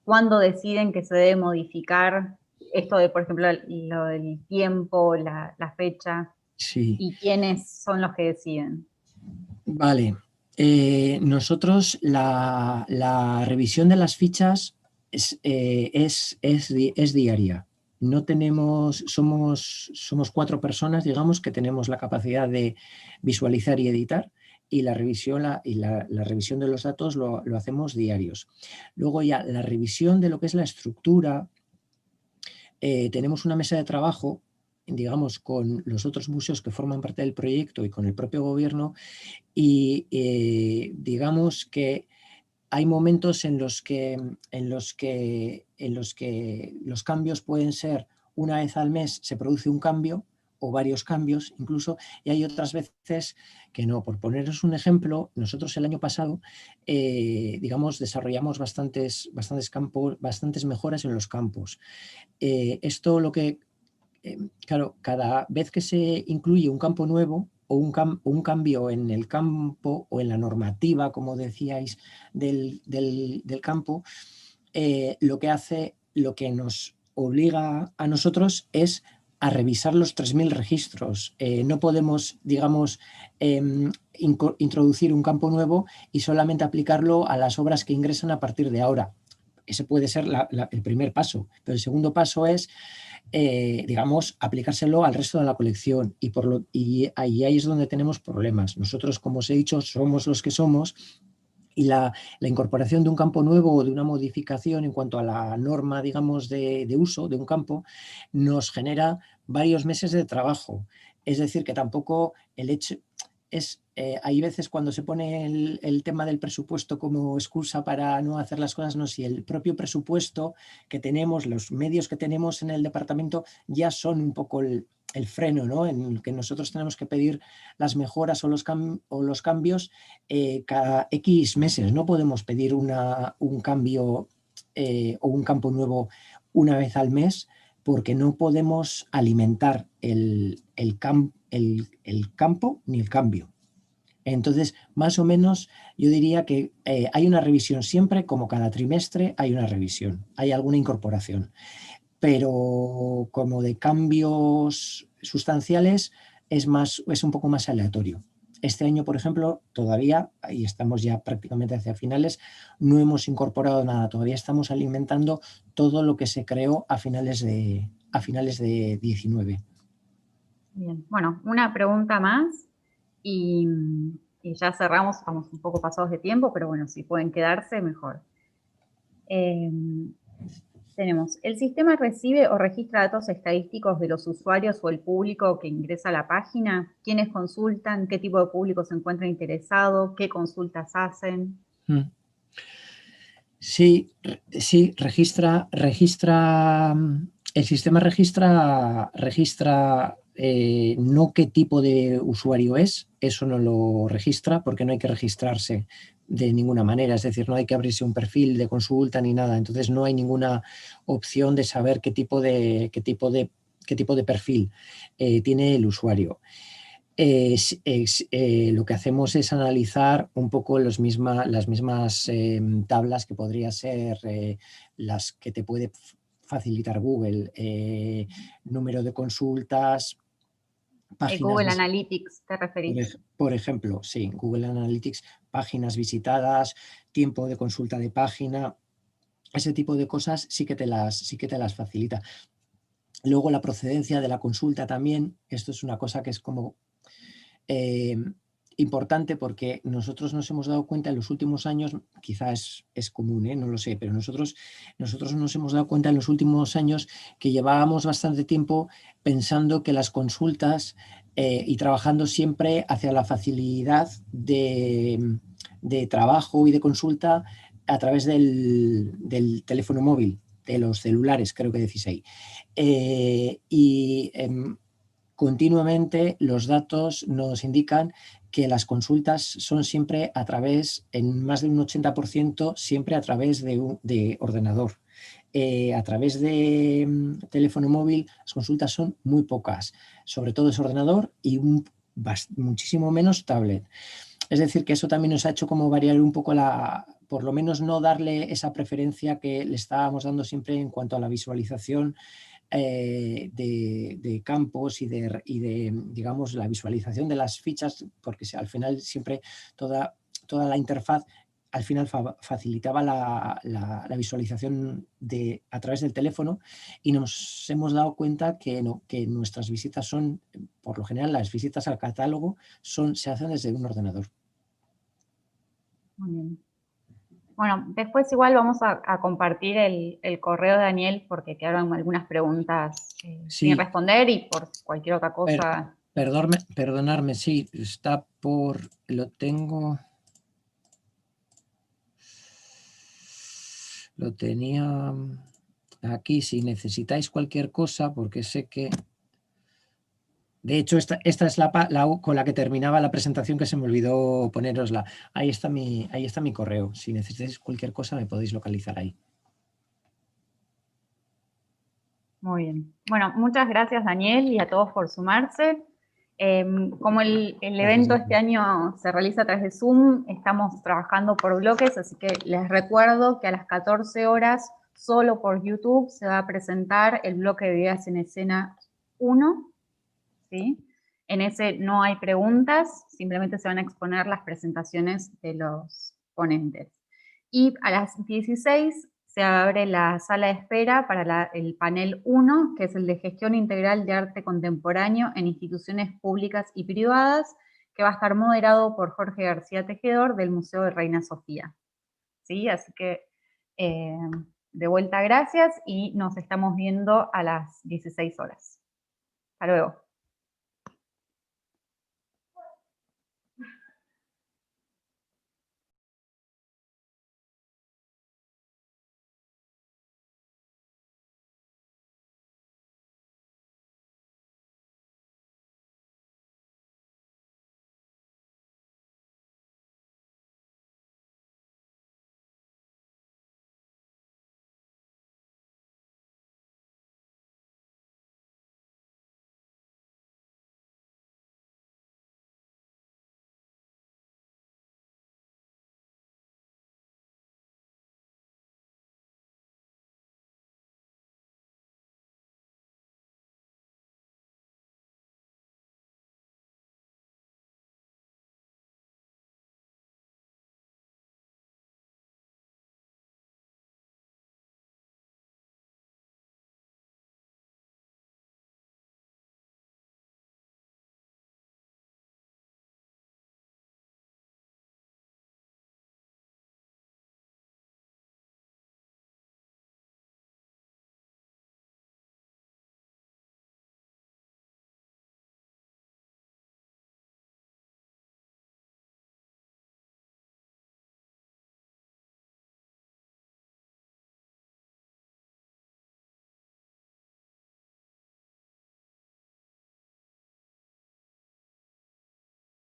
cuándo deciden que se debe modificar esto de, por ejemplo, lo del tiempo, la fecha, sí. Y quiénes son los que deciden. Vale. Nosotros la revisión de las fichas es diaria. No tenemos, somos 4 personas, digamos, que tenemos la capacidad de visualizar y editar, y la revisión de los datos lo hacemos diarios. Luego ya la revisión de lo que es la estructura, tenemos una mesa de trabajo, digamos, con los otros museos que forman parte del proyecto y con el propio gobierno, y digamos que hay momentos en los que los cambios pueden ser una vez al mes, se produce un cambio o varios cambios incluso, y hay otras veces que no. Por poneros un ejemplo, nosotros el año pasado, digamos, desarrollamos bastantes mejoras en los campos. Esto lo que, claro, cada vez que se incluye un campo nuevo, o un cambio en el campo o en la normativa, como decíais, del campo, lo que nos obliga a nosotros es a revisar los 3.000 registros. No podemos, digamos, introducir un campo nuevo y solamente aplicarlo a las obras que ingresan a partir de ahora. Ese puede ser el primer paso, pero el segundo paso es, digamos, aplicárselo al resto de la colección, y ahí es donde tenemos problemas. Nosotros, como os he dicho, somos los que somos, y la incorporación de un campo nuevo o de una modificación en cuanto a la norma, digamos, de uso de un campo, nos genera varios meses de trabajo. Es decir, que tampoco el hecho es... hay veces cuando se pone el tema del presupuesto como excusa para no hacer las cosas, no, si el propio presupuesto que tenemos, los medios que tenemos en el departamento ya son un poco el freno, ¿no?, en el que nosotros tenemos que pedir las mejoras o los cambios cada X meses. No podemos pedir un cambio o un campo nuevo una vez al mes, porque no podemos alimentar el campo ni el cambio. Entonces, más o menos, yo diría que hay una revisión siempre, como cada trimestre hay una revisión, hay alguna incorporación. Pero como de cambios sustanciales es un poco más aleatorio. Este año, por ejemplo, todavía, y estamos ya prácticamente hacia finales, no hemos incorporado nada, todavía estamos alimentando todo lo que se creó a finales de 19. Bien, bueno, una pregunta más y ya cerramos, estamos un poco pasados de tiempo, pero bueno, si pueden quedarse, mejor. Tenemos, ¿el sistema recibe o registra datos estadísticos de los usuarios o el público que ingresa a la página? ¿Quiénes consultan? ¿Qué tipo de público se encuentra interesado? ¿Qué consultas hacen? Sí, registra El sistema registra no qué tipo de usuario es, eso no lo registra porque no hay que registrarse de ninguna manera, es decir, no hay que abrirse un perfil de consulta ni nada, entonces no hay ninguna opción de saber qué tipo de perfil tiene el usuario. Lo que hacemos es analizar un poco las mismas tablas que podría ser las que te puede facilitar Google, número de consultas, páginas. Google Analytics, ¿te referís? Por ejemplo, sí, Google Analytics, páginas visitadas, tiempo de consulta de página, ese tipo de cosas sí que te las facilita. Luego la procedencia de la consulta también, esto es una cosa que es como importante porque nosotros nos hemos dado cuenta en los últimos años, quizás es común, no lo sé, pero nosotros nos hemos dado cuenta en los últimos años que llevábamos bastante tiempo pensando que las consultas y trabajando siempre hacia la facilidad de trabajo y de consulta a través del teléfono móvil, de los celulares, creo que decís ahí. Continuamente los datos nos indican que las consultas son siempre a través, en más de un 80%, siempre a través de ordenador. A través de teléfono móvil las consultas son muy pocas, sobre todo es ordenador y muchísimo menos tablet. Es decir, que eso también nos ha hecho como variar un poco por lo menos no darle esa preferencia que le estábamos dando siempre en cuanto a la visualización de campos y de, digamos, la visualización de las fichas, porque al final siempre toda la interfaz al final facilitaba la visualización a través del teléfono, y nos hemos dado cuenta que nuestras visitas son, por lo general, las visitas al catálogo se hacen desde un ordenador. Muy bien. Bueno, después igual vamos a compartir el correo de Daniel porque quedaron algunas preguntas sin responder y por cualquier otra cosa. Perdonarme, sí, está lo tengo. Lo tenía aquí, si necesitáis cualquier cosa, porque sé que... De hecho, esta es la con la que terminaba la presentación, que se me olvidó ponerosla. Ahí está mi correo. Si necesitáis cualquier cosa, me podéis localizar ahí. Muy bien. Bueno, muchas gracias, Daniel, y a todos por sumarse. Como el evento este año se realiza a través de Zoom, estamos trabajando por bloques, así que les recuerdo que a las 14 horas, solo por YouTube, se va a presentar el bloque de Ideas en Escena 1. ¿Sí? En ese no hay preguntas, simplemente se van a exponer las presentaciones de los ponentes. Y a las 16 se abre la sala de espera para el panel 1, que es el de Gestión Integral de Arte Contemporáneo en Instituciones Públicas y Privadas, que va a estar moderado por Jorge García Tejedor del Museo de Reina Sofía. ¿Sí? Así que, de vuelta, gracias, y nos estamos viendo a las 16 horas. Hasta luego.